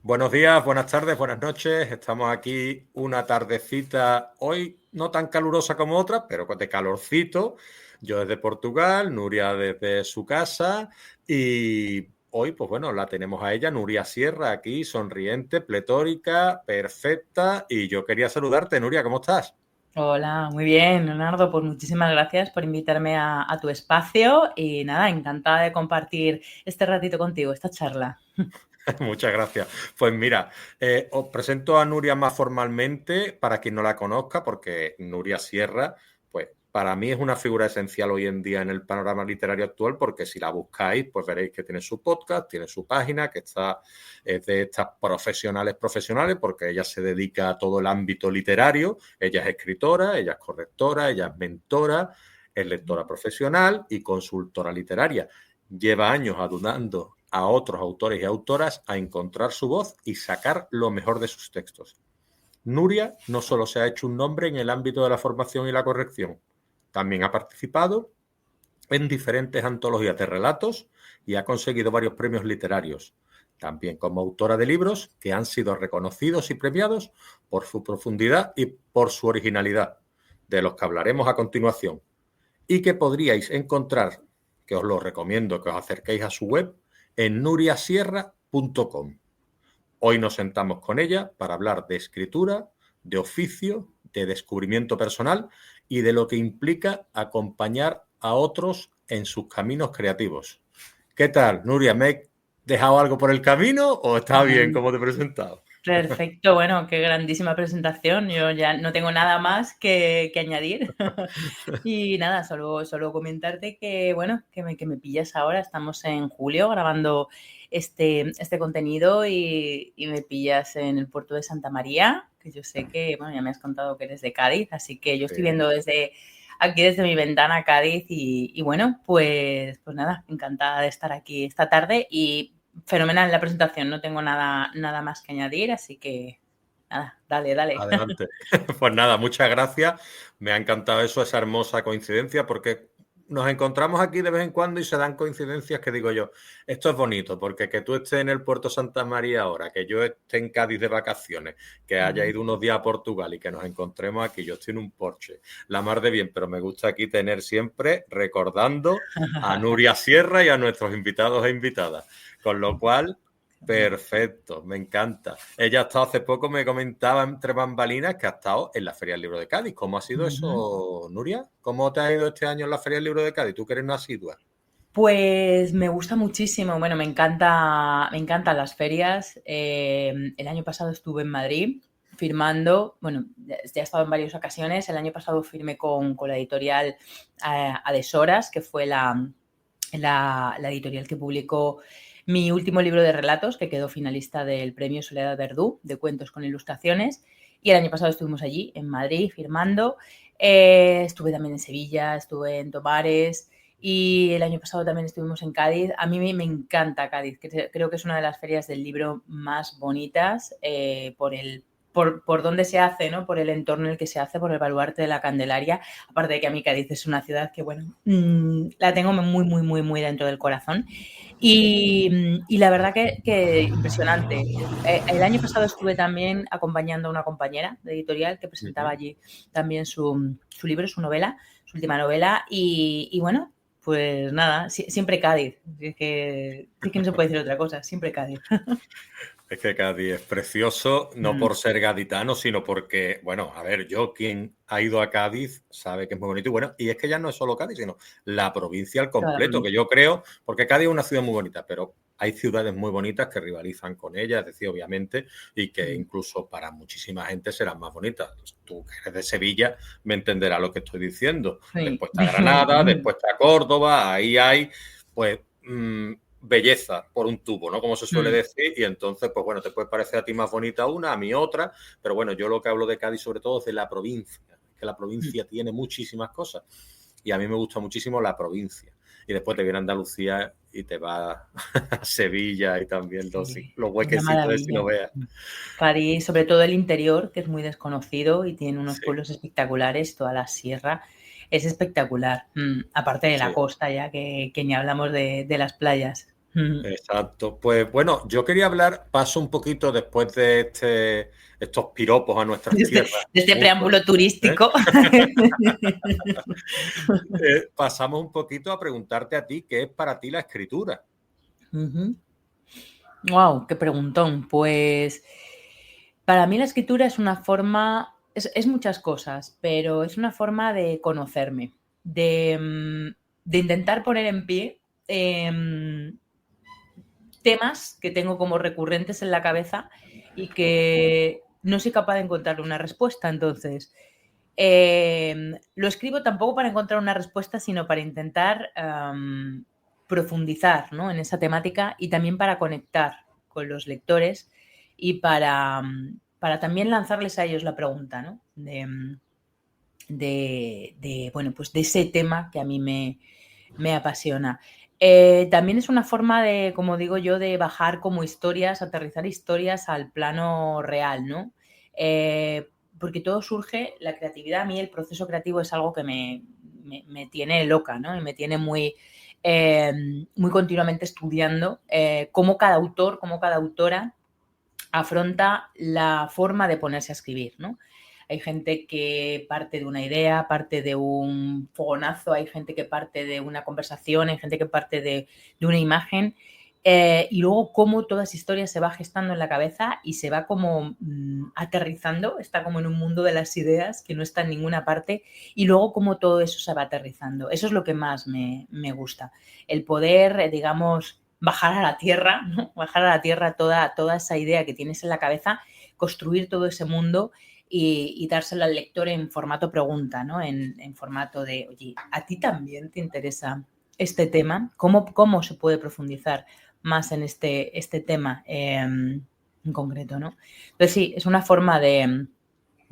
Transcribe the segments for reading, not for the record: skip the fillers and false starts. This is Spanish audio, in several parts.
Buenos días, buenas tardes, buenas noches. Estamos aquí una tardecita hoy no tan calurosa como otra, pero de calorcito. Yo desde Portugal, Nuria desde su casa y hoy, pues bueno, la tenemos a ella, Nuria Sierra, aquí, sonriente, pletórica, perfecta. Y yo quería saludarte, Nuria, ¿cómo estás? Hola, muy bien, Leonardo. Pues muchísimas gracias por invitarme a tu espacio y nada, encantada de compartir este ratito contigo, esta charla. Muchas gracias. Pues mira, os presento a Nuria más formalmente para quien no la conozca, porque Nuria Sierra, pues para mí es una figura esencial hoy en día en el panorama literario actual, porque si la buscáis, pues veréis que tiene su podcast, tiene su página, que es de estas profesionales, porque ella se dedica a todo el ámbito literario. Ella es escritora, ella es correctora, ella es mentora, es lectora profesional y consultora literaria. Lleva años ayudando a otros autores y autoras a encontrar su voz y sacar lo mejor de sus textos. Nuria no solo se ha hecho un nombre en el ámbito de la formación y la corrección, también ha participado en diferentes antologías de relatos y ha conseguido varios premios literarios, también como autora de libros que han sido reconocidos y premiados por su profundidad y por su originalidad, de los que hablaremos a continuación, y que podríais encontrar, que os lo recomiendo que os acerquéis a su web, en nuriasierra.com. Hoy nos sentamos con ella para hablar de escritura, de oficio, de descubrimiento personal y de lo que implica acompañar a otros en sus caminos creativos. ¿Qué tal, Nuria? ¿Me he dejado algo por el camino o está bien Mm, como te he presentado? Perfecto, bueno, qué grandísima presentación. Yo ya no tengo nada más que añadir. Y nada, solo comentarte que, bueno, que me pillas ahora. Estamos en julio grabando este contenido y me pillas en el puerto de Santa María, que yo sé que, bueno, ya me has contado que eres de Cádiz, así que yo estoy Sí. viendo desde mi ventana Cádiz y bueno, pues nada, encantada de estar aquí esta tarde y fenomenal la presentación. No tengo nada más que añadir, así que nada, dale. Adelante. Pues nada, muchas gracias. Me ha encantado eso, esa hermosa coincidencia, porque nos encontramos aquí de vez en cuando y se dan coincidencias que digo yo, esto es bonito, porque que tú estés en el puerto Santa María ahora, que yo esté en Cádiz de vacaciones, que haya ido unos días a Portugal y que nos encontremos aquí, yo estoy en un Porsche, la mar de bien, pero me gusta aquí tener siempre recordando a Nuria Sierra y a nuestros invitados e invitadas. Con lo cual, perfecto, me encanta. Ella ha estado hace poco, me comentaba entre bambalinas que ha estado en la Feria del Libro de Cádiz. ¿Cómo ha sido eso, Nuria? ¿Cómo te ha ido este año en la Feria del Libro de Cádiz? Tú que eres una asidua. Pues me gusta muchísimo, bueno, me encantan las ferias. El año pasado estuve en Madrid firmando, bueno, ya he estado en varias ocasiones. El año pasado firmé con la editorial Adesoras, que fue la editorial que publicó mi último libro de relatos, que quedó finalista del premio Soledad Verdú, de cuentos con ilustraciones. Y el año pasado estuvimos allí, en Madrid, firmando. Estuve también en Sevilla, estuve en Tomares. Y el año pasado también estuvimos en Cádiz. A mí me encanta Cádiz. Creo que es una de las ferias del libro más bonitas por dónde se hace, ¿no? Por el entorno en el que se hace, por el baluarte de la Candelaria. Aparte de que a mí Cádiz es una ciudad que, bueno, la tengo muy dentro del corazón. Y la verdad que impresionante. El año pasado estuve también acompañando a una compañera de editorial que Uh presentaba -huh. allí también su libro, su novela, su última novela. Y bueno, pues nada, siempre Cádiz. Es que no se puede decir otra cosa, siempre Cádiz. Es que Cádiz es precioso, no Mm, por ser gaditano, sino porque, bueno, a ver, yo quien ha ido a Cádiz sabe que es muy bonito. Y bueno, y es que ya no es solo Cádiz, sino la provincia al toda la completo, que provincia. yo creo, porque Cádiz es una ciudad muy bonita, pero hay ciudades muy bonitas que rivalizan con ella, es decir, obviamente, y que Mm, incluso para muchísima gente serán más bonitas. Tú que eres de Sevilla me entenderás lo que estoy diciendo. sí. Después está Granada, después está Córdoba, ahí hay, pues, belleza por un tubo, ¿no? Como se suele Mm, decir, y entonces, pues bueno, te puede parecer a ti más bonita una, a mí otra, pero bueno, yo lo que hablo de Cádiz sobre todo es de la provincia, que la mm. provincia tiene muchísimas cosas, y a mí me gusta muchísimo la provincia, y después te viene a Andalucía y te va a Sevilla y también Sí, los es una huequecitos de si maravilla. lo veas. Cádiz, sobre todo el interior, que es muy desconocido y tiene unos Sí, pueblos espectaculares, toda la sierra es espectacular. Aparte de la sí. costa ya, que ni hablamos de las playas. Exacto. Pues bueno, yo quería hablar, paso un poquito después de estos piropos a nuestras De tierras este mutuos, preámbulo ¿eh? turístico. Pasamos un poquito a preguntarte a ti qué es para ti la escritura. Wow, qué preguntón. Pues para mí la escritura es una forma, es muchas cosas, pero es una forma de conocerme, de intentar poner en pie temas que tengo como recurrentes en la cabeza y que no soy capaz de encontrar una respuesta. Entonces, lo escribo tampoco para encontrar una respuesta, sino para intentar profundizar, ¿no?, en esa temática y también para conectar con los lectores y para también lanzarles a ellos la pregunta, ¿no?, bueno, pues de ese tema que a mí me apasiona. También es una forma de, como digo yo, de bajar como historias, aterrizar historias al plano real, ¿no? Porque todo surge, la creatividad, a mí el proceso creativo es algo que me tiene loca, ¿no? Y me tiene muy continuamente estudiando cómo cada autor, cómo cada autora afronta la forma de ponerse a escribir, ¿no? Hay gente que parte de una idea, parte de un fogonazo, hay gente que parte de una conversación, hay gente que parte de una imagen, y luego cómo toda esa historia se va gestando en la cabeza y se va como aterrizando, está como en un mundo de las ideas que no está en ninguna parte, y luego cómo todo eso se va aterrizando. Eso es lo que más me gusta, el poder, digamos, bajar a la tierra, ¿no? Bajar a la tierra toda esa idea que tienes en la cabeza, construir todo ese mundo y dársela al lector en formato pregunta, ¿no? En formato de, oye, ¿a ti también te interesa este tema? ¿Cómo se puede profundizar más en este tema en concreto, ¿no? Entonces sí, es una forma de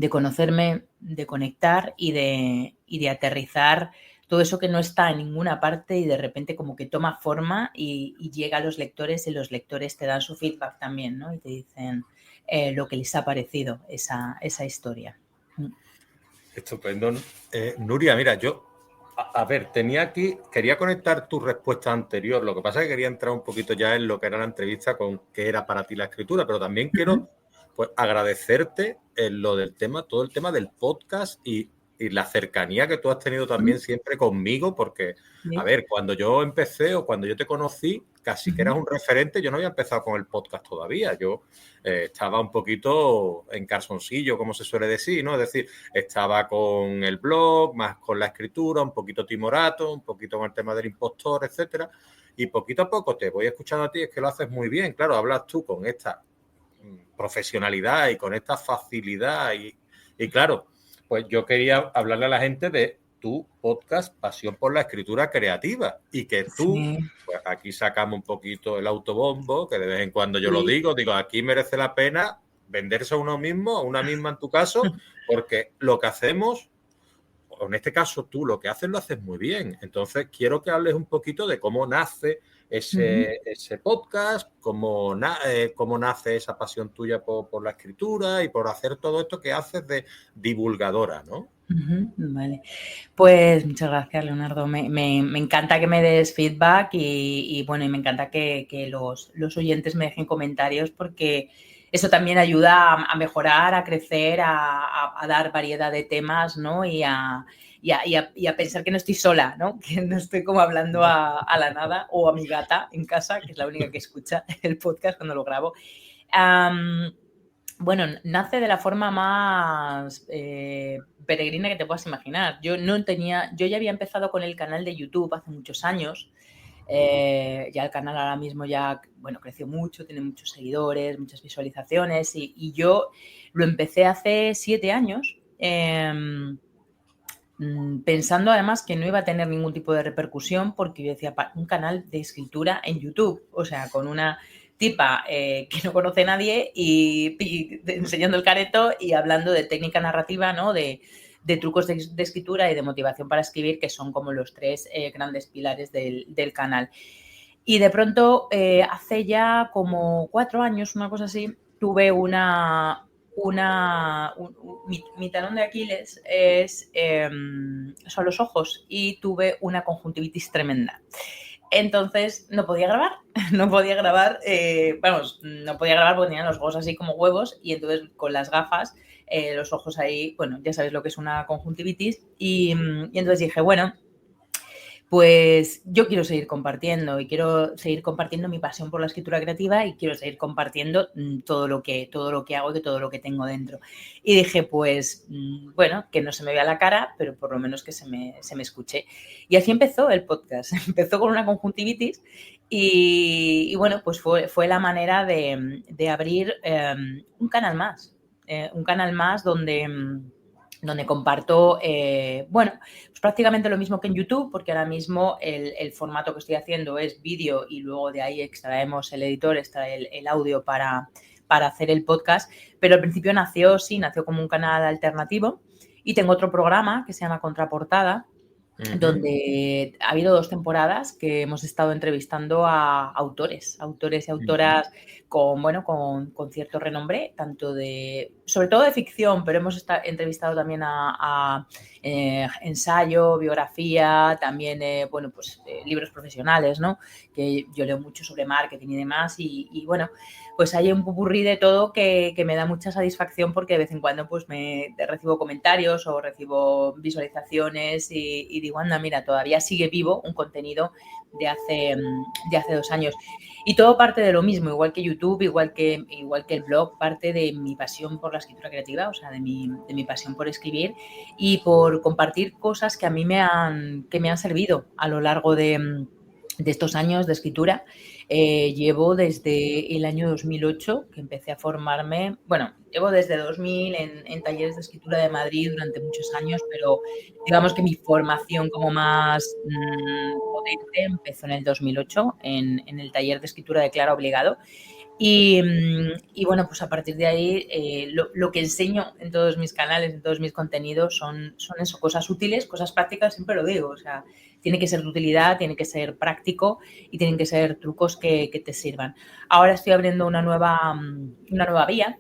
conocerme, de conectar y de aterrizar todo eso que no está en ninguna parte y de repente como que toma forma y llega a los lectores y los lectores te dan su feedback también, ¿no? Y te dicen lo que les ha parecido esa historia. Estupendo, ¿no? Nuria, mira, yo, a ver, quería conectar tu respuesta anterior, lo que pasa es que quería entrar un poquito ya en lo que era la entrevista con qué era para ti la escritura, pero también quiero pues agradecerte en lo del tema, todo el tema del podcast y la cercanía que tú has tenido también siempre conmigo, porque, a ver, cuando yo empecé o cuando yo te conocí, casi que eras un referente, yo no había empezado con el podcast todavía, yo estaba un poquito en calzoncillo, como se suele decir, ¿no? Es decir, estaba con el blog, más con la escritura, un poquito timorato, un poquito con el tema del impostor, etcétera, y poquito a poco te voy escuchando a ti, es que lo haces muy bien, claro, hablas tú con esta profesionalidad y con esta facilidad y claro, pues yo quería hablarle a la gente de tu podcast Pasión por la Escritura Creativa y que tú, Sí, pues aquí sacamos un poquito el autobombo, que de vez en cuando yo lo sí. digo, aquí merece la pena venderse a uno mismo, a una misma en tu caso, porque lo que hacemos, o en este caso tú lo que haces lo haces muy bien. Entonces quiero que hables un poquito de cómo nace ese podcast, cómo nace esa pasión tuya por la escritura y por hacer todo esto que haces de divulgadora, ¿no? Vale. Pues muchas gracias, Leonardo. Me encanta que me des feedback bueno, y me encanta que los oyentes me dejen comentarios porque eso también ayuda a mejorar, a crecer, a dar variedad de temas, ¿no? Y a pensar que no estoy sola, ¿no? Que no estoy como hablando a la nada o a mi gata en casa, que es la única que escucha el podcast cuando lo grabo. Bueno, nace de la forma más peregrina que te puedas imaginar. Yo ya había empezado con el canal de YouTube hace muchos años. Ya el canal ahora mismo bueno, creció mucho, tiene muchos seguidores, muchas visualizaciones y yo lo empecé hace 7 años. Pensando además que no iba a tener ningún tipo de repercusión porque yo decía, un canal de escritura en YouTube, o sea, con una tipa que no conoce a nadie y enseñando el careto y hablando de técnica narrativa, ¿no? De trucos de escritura y de motivación para escribir, que son como los 3 grandes pilares del canal. Y de pronto, hace ya como 4 años, una cosa así, tuve mi talón de Aquiles son los ojos y tuve una conjuntivitis tremenda. Entonces no podía grabar, no podía grabar, no podía grabar porque tenía los ojos así como huevos y entonces con las gafas, los ojos ahí, bueno, ya sabes lo que es una conjuntivitis y entonces dije, bueno, pues yo quiero seguir compartiendo y quiero seguir compartiendo mi pasión por la escritura creativa y quiero seguir compartiendo todo lo que hago y todo lo que tengo dentro. Y dije, pues, bueno, que no se me vea la cara, pero por lo menos que se me escuche. Y así empezó el podcast. Empezó con una conjuntivitis y bueno, pues fue la manera de abrir un canal más. Un canal más donde comparto, bueno, pues prácticamente lo mismo que en YouTube, porque ahora mismo el formato que estoy haciendo es vídeo y luego de ahí extraemos el editor, extrae el audio para hacer el podcast, pero al principio nació como un canal alternativo y tengo otro programa que se llama Contraportada, donde ha habido 2 temporadas que hemos estado entrevistando a autores y autoras con, bueno, con cierto renombre, tanto sobre todo de ficción, pero hemos entrevistado también a ensayo, biografía, también, bueno, pues libros profesionales, ¿no? Que yo leo mucho sobre marketing y demás y bueno, pues hay un popurrí de todo que me da mucha satisfacción porque de vez en cuando pues recibo comentarios o recibo visualizaciones y digo, anda, mira, todavía sigue vivo un contenido de hace 2 años. Y todo parte de lo mismo, igual que YouTube, igual que el blog, parte de mi pasión por la escritura creativa, o sea, de mi pasión por escribir y por compartir cosas que a mí me han servido a lo largo de estos años de escritura. Llevo desde el año 2008 que empecé a formarme, bueno, llevo desde 2000 en talleres de escritura de Madrid durante muchos años, pero digamos que mi formación como más potente empezó en el 2008 en el taller de escritura de Clara Obligado. Y bueno, pues a partir de ahí lo que enseño en todos mis canales, en todos mis contenidos son eso, cosas útiles, cosas prácticas, siempre lo digo, o sea, tiene que ser de utilidad, tiene que ser práctico y tienen que ser trucos que te sirvan. Ahora estoy abriendo una nueva vía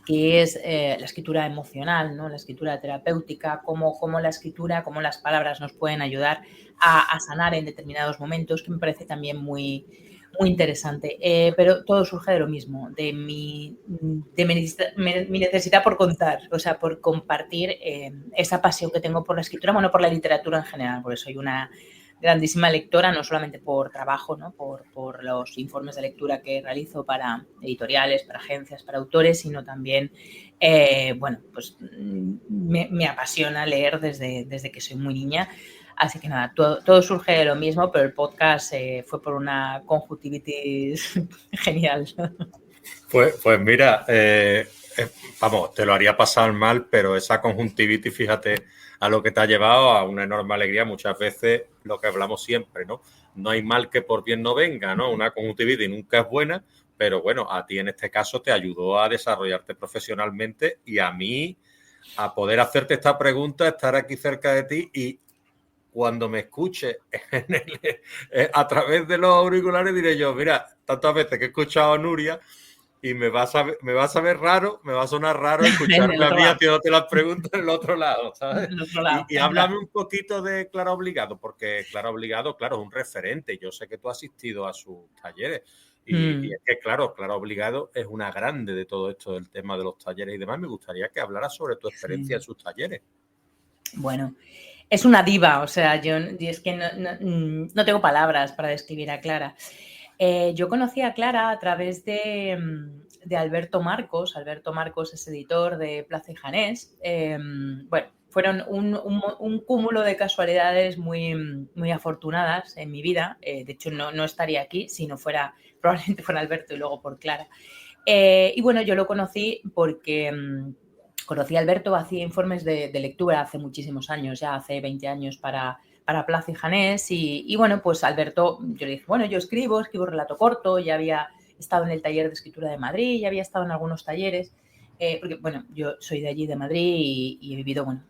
que es la escritura emocional, ¿no? La escritura terapéutica, cómo la escritura, cómo las palabras nos pueden ayudar a sanar en determinados momentos, que me parece también muy, muy interesante. Pero todo surge de lo mismo, de mi necesidad por contar, o sea, por compartir esa pasión que tengo por la escritura, bueno, por la literatura en general, porque soy una grandísima lectora, no solamente por trabajo, ¿no? por los informes de lectura que realizo para editoriales, para agencias, para autores, sino también, bueno, pues me apasiona leer desde que soy muy niña. Así que nada, todo surge de lo mismo, pero el podcast fue por una conjuntivitis genial. Pues mira, vamos, te lo haría pasar mal, pero esa conjuntivitis, fíjate a lo que te ha llevado a una enorme alegría. Muchas veces lo que hablamos siempre, ¿no? No hay mal que por bien no venga, ¿no? Una conjuntivitis nunca es buena, pero bueno, a ti en este caso te ayudó a desarrollarte profesionalmente y a mí a poder hacerte esta pregunta, estar aquí cerca de ti y cuando me escuche a través de los auriculares diré yo, mira, tantas veces que he escuchado a Nuria y me va a saber raro, me va a sonar raro escucharme a mí haciéndote las preguntas en el otro lado, ¿sabes? Y háblame un poquito de Clara Obligado, porque Clara Obligado, claro, es un referente. Yo sé que tú has asistido a sus talleres y es que, claro, Clara Obligado es una grande de todo esto del tema de los talleres y demás. Me gustaría que hablaras sobre tu experiencia en sus talleres. Bueno, es una diva, o sea, yo es que no tengo palabras para describir a Clara. Yo conocí a Clara a través de Alberto Marcos. Alberto Marcos es editor de Plaza y Janés. Bueno, fueron un cúmulo de casualidades muy, muy afortunadas en mi vida. De hecho, no estaría aquí si no fuera, probablemente fuera Alberto y luego por Clara. Y bueno, yo lo conocí porque conocí a Alberto, hacía informes de lectura hace muchísimos años, ya hace 20 años para Plaza y Janés y bueno, pues Alberto, yo le dije, bueno, yo escribo relato corto, ya había estado en el taller de escritura de Madrid, ya había estado en algunos talleres, porque bueno, yo soy de allí, de Madrid y he vivido, bueno,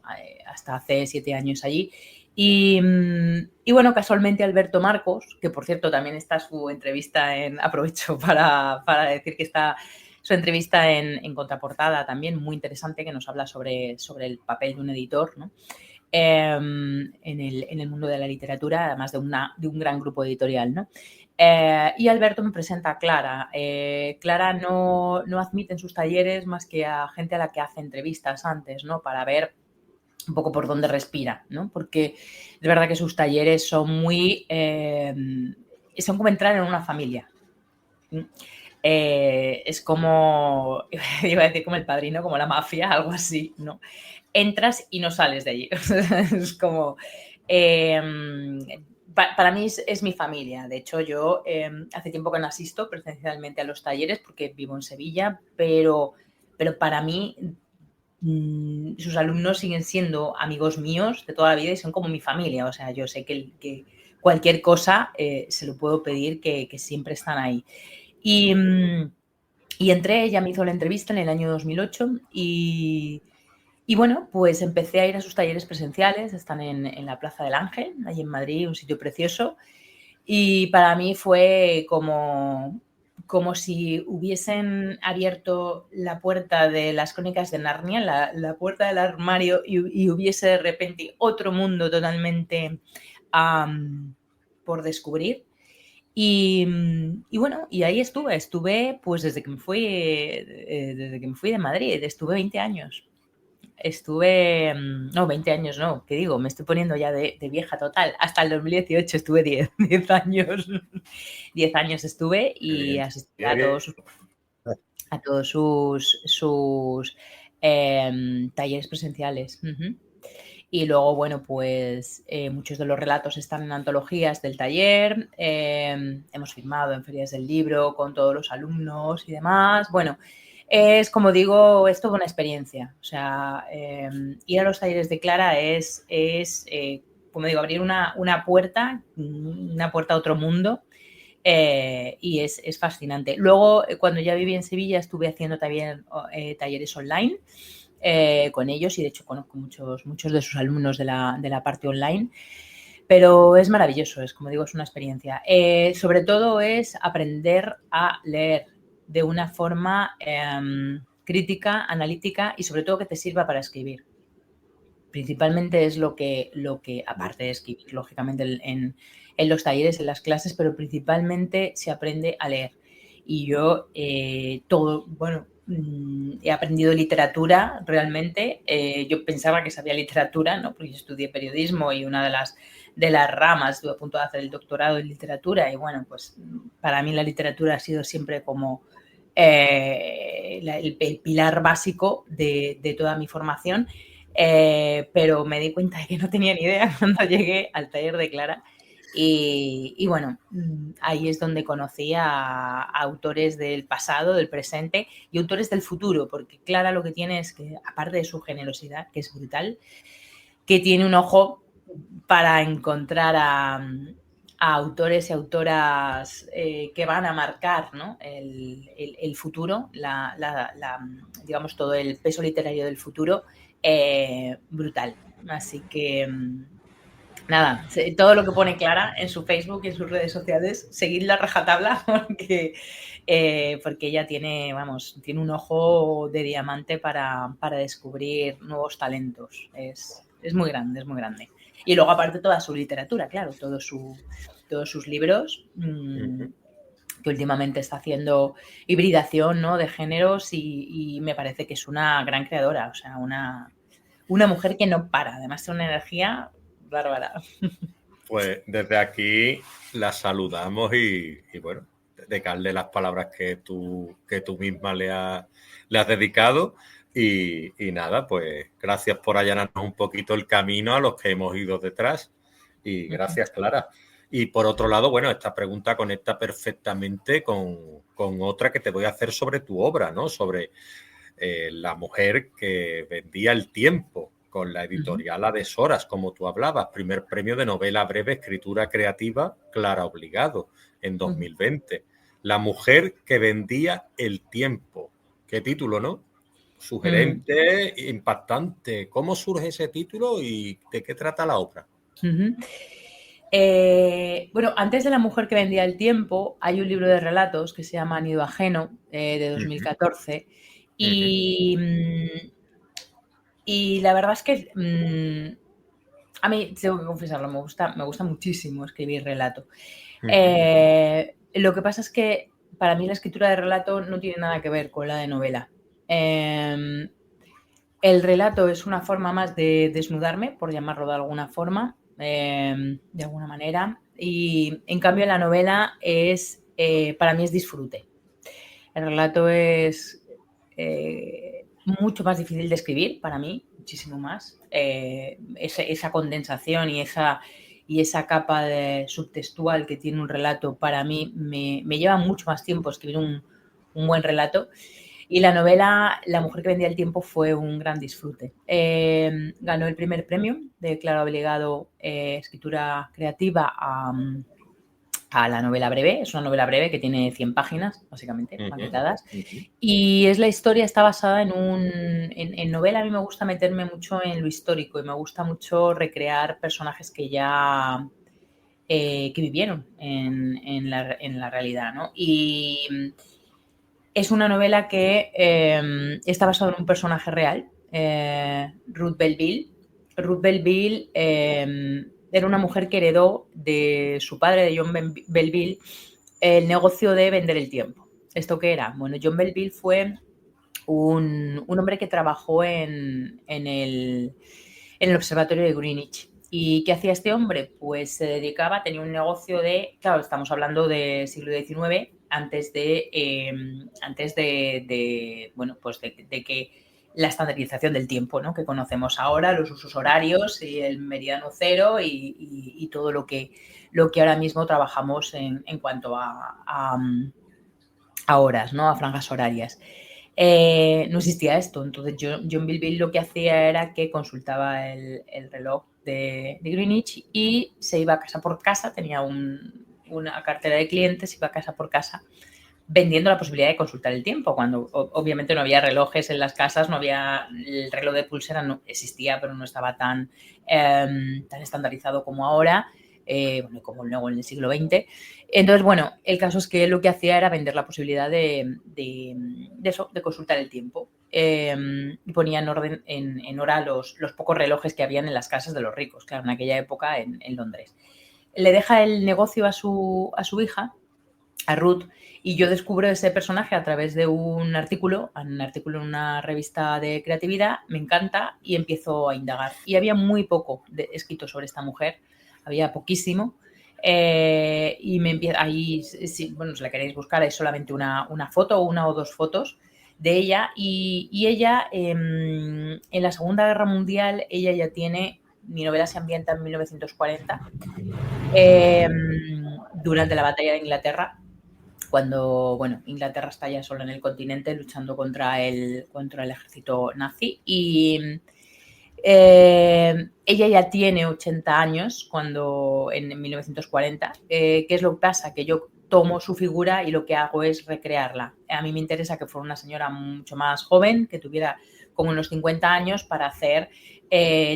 hasta hace 7 años allí. Y bueno, casualmente Alberto Marcos, que por cierto también está su entrevista aprovecho para decir que está su entrevista en Contraportada también, muy interesante, que nos habla sobre el papel de un editor, ¿no? en el mundo de la literatura, además de un gran grupo editorial, ¿no? Y Alberto me presenta a Clara. Clara no admite en sus talleres más que a gente a la que hace entrevistas antes, ¿no? Para ver un poco por dónde respira, ¿no? Porque es verdad que sus talleres son son como entrar en una familia. Es como, iba a decir como El Padrino, como la mafia, algo así, ¿no? Entras y no sales de allí. Es como... para mí es mi familia. De hecho, yo hace tiempo que no asisto presencialmente a los talleres porque vivo en Sevilla, pero para mí sus alumnos siguen siendo amigos míos de toda la vida y son como mi familia. O sea, yo sé que cualquier cosa se lo puedo pedir, que siempre están ahí. Y entré, ella me hizo la entrevista en el año 2008 y bueno, pues empecé a ir a sus talleres presenciales. Están en la Plaza del Ángel, ahí en Madrid, un sitio precioso. Y para mí fue como si hubiesen abierto la puerta de las Crónicas de Narnia, la puerta del armario, y hubiese de repente otro mundo totalmente por descubrir. Y bueno, y ahí estuve pues desde que me fui de Madrid, estuve 20 años. No, 20 años no, ¿qué digo? Me estoy poniendo ya de vieja total. Hasta el 2018 estuve 10 años. 10 años estuve Qué y bien. asistí Qué bien. a todos sus talleres presenciales. Uh-huh. Y luego, bueno, pues muchos de los relatos están en antologías del taller, hemos firmado en ferias del libro con todos los alumnos y demás. Bueno, es como digo, es toda una experiencia. O sea, ir a los talleres de Clara es como digo, abrir una puerta a otro mundo. Y es fascinante. Luego, cuando ya viví en Sevilla, estuve haciendo también talleres online con ellos y de hecho conozco muchos de sus alumnos de la parte online. Pero es maravilloso, como digo, es una experiencia. Sobre todo es aprender a leer de una forma crítica, analítica y sobre todo que te sirva para escribir. Principalmente es lo que aparte de escribir, lógicamente, en los talleres, en las clases, pero principalmente se aprende a leer. Y yo he aprendido literatura realmente. Yo pensaba que sabía literatura, ¿no? Porque yo estudié periodismo y una de las ramas, estuve a punto de hacer el doctorado en literatura y bueno, pues para mí la literatura ha sido siempre como el pilar básico de toda mi formación. Pero me di cuenta de que no tenía ni idea cuando llegué al taller de Clara y bueno, ahí es donde conocí a autores del pasado, del presente y autores del futuro, porque Clara lo que tiene es que, aparte de su generosidad, que es brutal, que tiene un ojo para encontrar a autores y autoras que van a marcar, ¿no? el futuro, digamos, todo el peso literario del futuro, brutal. Así que nada, todo lo que pone Clara en su Facebook y en sus redes sociales, seguidla a rajatabla porque ella tiene un ojo de diamante para descubrir nuevos talentos. Es muy grande, es muy grande. Y luego aparte toda su literatura, claro, todos sus libros, que últimamente está haciendo hibridación, ¿no?, de géneros y me parece que es una gran creadora, o sea, una mujer que no para, además tiene una energía bárbara. Pues desde aquí la saludamos y bueno, dedicarle las palabras que tú misma le has dedicado y nada, pues gracias por allanarnos un poquito el camino a los que hemos ido detrás y gracias, Clara. Y por otro lado, bueno, esta pregunta conecta perfectamente con otra que te voy a hacer sobre tu obra, ¿no? Sobre la mujer que vendía el tiempo con la editorial A Deshoras, como tú hablabas, primer premio de novela breve, escritura creativa, Clara Obligado, en 2020. La mujer que vendía el tiempo. Qué título, ¿no? Sugerente, impactante. ¿Cómo surge ese título y de qué trata la obra? Bueno, antes de La mujer que vendía el tiempo, hay un libro de relatos que se llama Nido ajeno, de 2014, y la verdad es que A mí, tengo que confesarlo, me gusta muchísimo escribir relato. Ujú, Lo que pasa es que para mí la escritura de relato no tiene nada que ver con la de novela. El relato es una forma más de desnudarme, por llamarlo de alguna forma, de alguna manera, y en cambio la novela para mí es disfrute. El relato es mucho más difícil de escribir para mí, muchísimo más. Esa condensación y esa capa subtextual que tiene un relato para mí me lleva mucho más tiempo escribir un buen relato. Y la novela La mujer que vendía el tiempo fue un gran disfrute. Ganó el primer premio de Claro Obligado, escritura creativa a la novela breve. Es una novela breve que tiene 100 páginas, básicamente, ujú, maquetadas. ujú. Y es la historia, está basada en novela. A mí me gusta meterme mucho en lo histórico y me gusta mucho recrear personajes que vivieron en la realidad, ¿no? Y es una novela que está basada en un personaje real, Ruth Belville. Ruth Belville era una mujer que heredó de su padre, de John Belville, el negocio de vender el tiempo. ¿Esto qué era? Bueno, John Belville fue un hombre que trabajó en el observatorio de Greenwich. ¿Y qué hacía este hombre? Pues se dedicaba, tenía un negocio claro, estamos hablando del siglo XIX, bueno, pues de que la estandarización del tiempo, ¿no? Que conocemos ahora, los usos horarios y el meridiano cero y todo lo que ahora mismo trabajamos en cuanto a horas, ¿no? A franjas horarias. No existía esto. Entonces, John Bilbille lo que hacía era que consultaba el reloj de Greenwich y se iba casa por casa, tenía una cartera de clientes, iba casa por casa vendiendo la posibilidad de consultar el tiempo, cuando obviamente no había relojes en las casas, no había el reloj de pulsera, no existía, pero no estaba tan estandarizado como ahora, bueno, como luego en el siglo XX. Entonces, bueno, el caso es que lo que hacía era vender la posibilidad de consultar el tiempo. Y ponía en orden, en hora los pocos relojes que habían en las casas de los ricos, claro, en aquella época en Londres. Le deja el negocio a su hija, a Ruth, y yo descubro ese personaje a través de un artículo en una revista de creatividad, me encanta y empiezo a indagar. Y había muy poco escrito sobre esta mujer, había poquísimo. Y me empieza ahí, bueno, si la queréis buscar, hay solamente una foto, una o dos fotos de ella. Y ella, en la Segunda Guerra Mundial, ella ya tiene, mi novela se ambienta en 1940, durante la batalla de Inglaterra, cuando, bueno, Inglaterra está ya solo en el continente luchando contra el ejército nazi. Y ella ya tiene 80 años cuando en 1940. ¿Qué es lo que pasa? Que yo tomo su figura y lo que hago es recrearla. A mí me interesa que fuera una señora mucho más joven, que tuviera como unos 50 años para hacer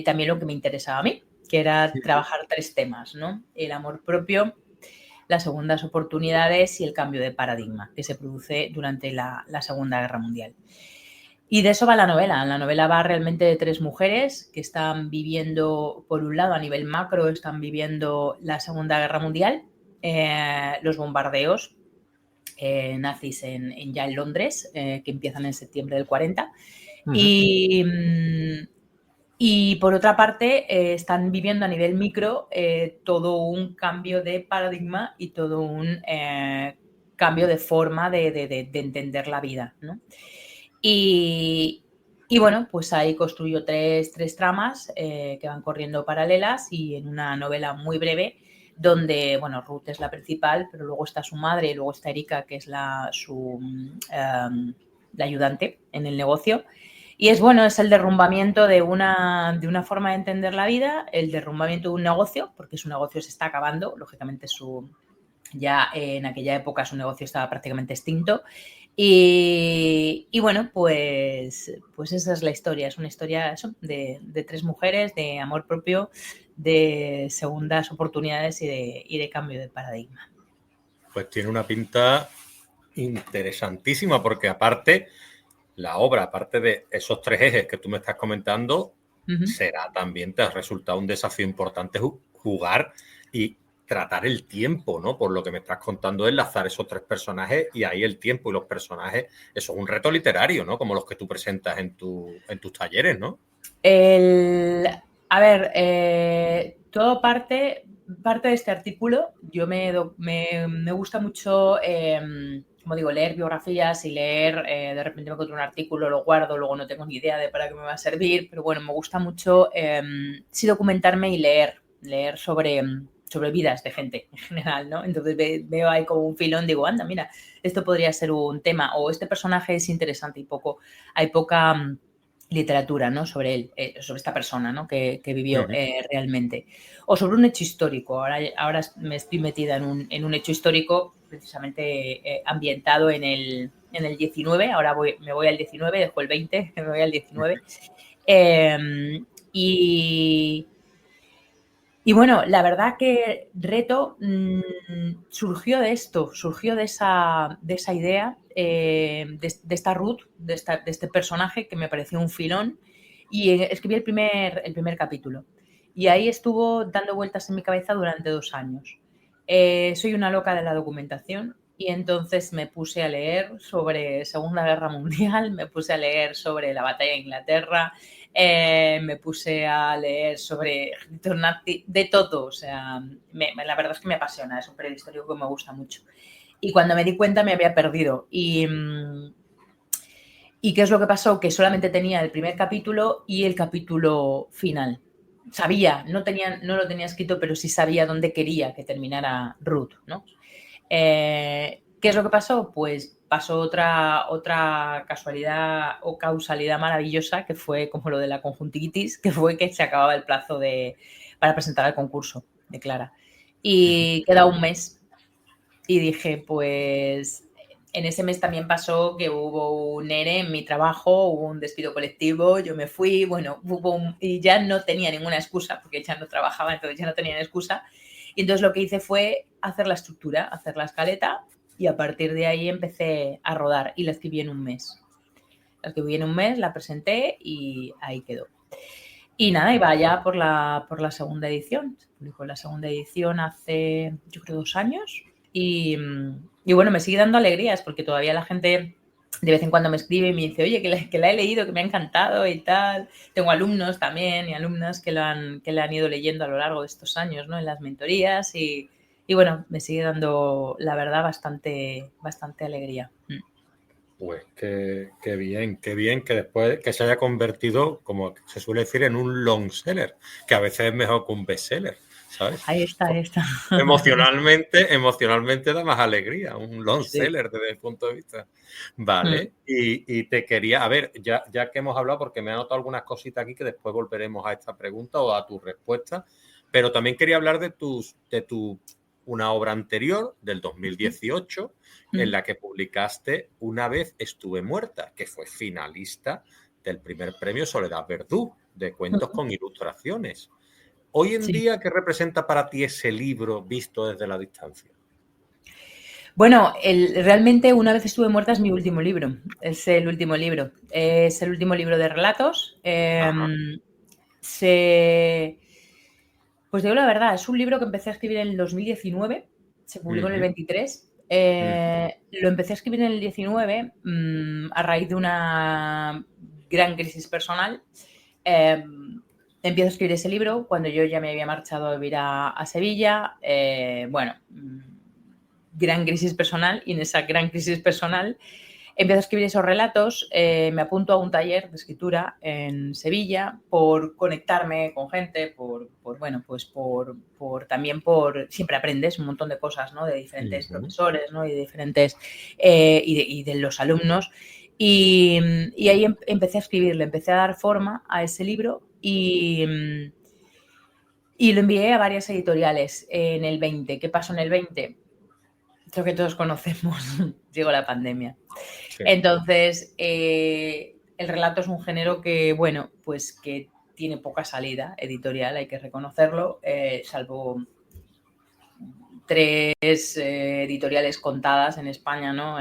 también lo que me interesaba a mí, que era trabajar 3 temas, ¿no? El amor propio, las segundas oportunidades y el cambio de paradigma que se produce durante la Segunda Guerra Mundial. Y de eso va la novela. La novela va realmente de 3 mujeres que están viviendo, por un lado, a nivel macro, están viviendo la Segunda Guerra Mundial, los bombardeos nazis ya en Londres, que empiezan en septiembre del 40. Ujú. Y por otra parte, están viviendo a nivel micro todo un cambio de paradigma y todo un cambio de forma de entender la vida, ¿no? Y, bueno, pues ahí construyo tres tramas que van corriendo paralelas y en una novela muy breve donde, bueno, Ruth es la principal, pero luego está su madre y luego está Erika, que es la ayudante en el negocio. Y es el derrumbamiento de una forma de entender la vida, el derrumbamiento de un negocio, porque su negocio se está acabando, lógicamente ya en aquella época su negocio estaba prácticamente extinto. Y bueno, pues esa es la historia. Es una historia de 3 mujeres, de amor propio, de segundas oportunidades y de cambio de paradigma. Pues tiene una pinta interesantísima porque aparte, la obra, aparte de esos 3 ejes que tú me estás comentando, será también, te ha resultado un desafío importante jugar y tratar el tiempo, ¿no? Por lo que me estás contando, enlazar esos tres personajes y ahí el tiempo y los personajes, eso es un reto literario, ¿no? Como los que tú presentas en tus talleres, ¿no? A ver, todo parte de este artículo. Yo me gusta mucho, como digo, leer biografías y leer, de repente me encuentro un artículo, lo guardo, luego no tengo ni idea de para qué me va a servir, pero bueno, me gusta mucho sí documentarme y leer sobre vidas de gente en general, ¿no? Entonces veo ahí como un filón, digo, anda, mira, esto podría ser un tema, o este personaje es interesante y hay poca literatura, ¿no? Sobre él, sobre esta persona, ¿no? que vivió realmente. O sobre un hecho histórico. Ahora me estoy metida en un hecho histórico precisamente ambientado en el 19. Ahora me voy al 19, dejo el 20, me voy al 19. Y bueno, la verdad que Reto surgió de esto, surgió de esa idea, de esta Ruth, de este personaje que me pareció un filón, y escribí el primer capítulo. Y ahí estuvo dando vueltas en mi cabeza durante 2 años. Soy una loca de la documentación y entonces me puse a leer sobre Segunda Guerra Mundial, me puse a leer sobre la batalla de Inglaterra, me puse a leer sobre ejércitos nazi, de todo. O sea, la verdad es que me apasiona, es un periodo histórico que me gusta mucho. Y cuando me di cuenta me había perdido. ¿Y qué es lo que pasó? Que solamente tenía el primer capítulo y el capítulo final. Sabía, no lo tenía escrito, pero sí sabía dónde quería que terminara Ruth, ¿no? ¿Qué es lo que pasó? Pues pasó otra casualidad o causalidad maravillosa, que fue como lo de la conjuntivitis, que fue que se acababa el plazo para presentar el concurso de Clara. Y queda un mes. Y dije, pues en ese mes también pasó que hubo un ERE en mi trabajo, hubo un despido colectivo, yo me fui, bueno, y ya no tenía ninguna excusa, porque ya no trabajaba, entonces ya no tenía excusa. Y entonces lo que hice fue hacer la estructura, hacer la escaleta, y a partir de ahí empecé a rodar y la escribí en un mes. La escribí en un mes, la presenté y ahí quedó. Y nada, iba ya por la segunda edición. Se publicó la segunda edición hace, yo creo, 2 años. Y bueno, me sigue dando alegrías porque todavía la gente de vez en cuando me escribe y me dice, oye, que la he leído, que me ha encantado y tal. Tengo alumnos también y alumnas que la han ido leyendo a lo largo de estos años, ¿no? En las mentorías y bueno, me sigue dando, la verdad, bastante alegría. Pues qué bien que después que se haya convertido, como se suele decir, en un long seller, que a veces es mejor que un best seller, ¿sabes? Ahí está, ahí está. Emocionalmente da más alegría, un long Sí. seller desde el punto de vista. Vale, y te quería, a ver, ya que hemos hablado, porque me he anotado algunas cositas aquí que después volveremos a esta pregunta o a tu respuesta, pero también quería hablar de una obra anterior, del 2018, en la que publicaste Una vez estuve muerta, que fue finalista del primer premio Soledad Verdú, de cuentos con ilustraciones. Hoy en Sí. día, ¿qué representa para ti ese libro visto desde la distancia? Bueno, realmente Una vez estuve muerta es mi último libro. Es el último libro. Es el último libro de relatos. Pues digo la verdad, es un libro que empecé a escribir en el 2019, se publicó en el 23. Lo empecé a escribir en el 19 a raíz de una gran crisis personal. Empiezo a escribir ese libro cuando yo ya me había marchado a vivir a Sevilla. Bueno, gran crisis personal, y en esa gran crisis personal empiezo a escribir esos relatos, me apunto a un taller de escritura en Sevilla por conectarme con gente, también siempre aprendes un montón de cosas, ¿no? De diferentes profesores, ¿no? Y de diferentes, y de los alumnos. Y ahí empecé a escribirle, empecé a dar forma a ese libro y lo envié a varias editoriales en el 20. ¿Qué pasó en el 20? Creo que todos conocemos, llegó la pandemia. Sí. Entonces, el relato es un género que, bueno, pues que tiene poca salida editorial, hay que reconocerlo, salvo 3 editoriales contadas en España, ¿no?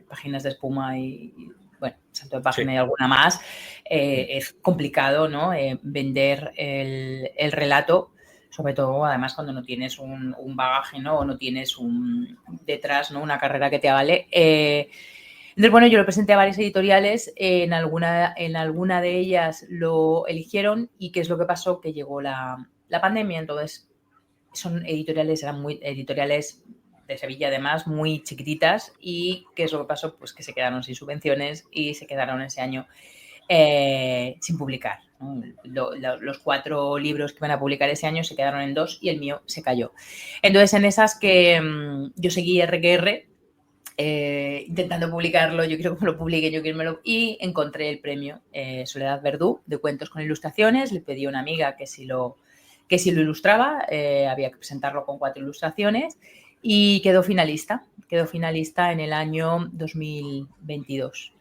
Páginas de Espuma y bueno, salto de página Sí. y alguna más, es complicado, ¿no? Vender el relato, sobre todo, además, cuando no tienes un bagaje, ¿no? O no tienes detrás, ¿no? Una carrera que te avale. Entonces, bueno, yo lo presenté a varias editoriales, en alguna de ellas lo eligieron y ¿qué es lo que pasó? Que llegó la pandemia, entonces eran muy editoriales de Sevilla, además, muy chiquititas, y ¿qué es lo que pasó? Pues que se quedaron sin subvenciones y se quedaron ese año sin publicar, ¿no? Los 4 libros que iban a publicar ese año se quedaron en 2 y el mío se cayó. Entonces, en esas que yo seguí RQR, intentando publicarlo, yo quiero que me lo publique, yo quiero que me lo... Y encontré el premio Soledad Verdú de cuentos con ilustraciones. Le pedí a una amiga que si lo ilustraba, había que presentarlo con 4 ilustraciones, y quedó finalista en el año 2022.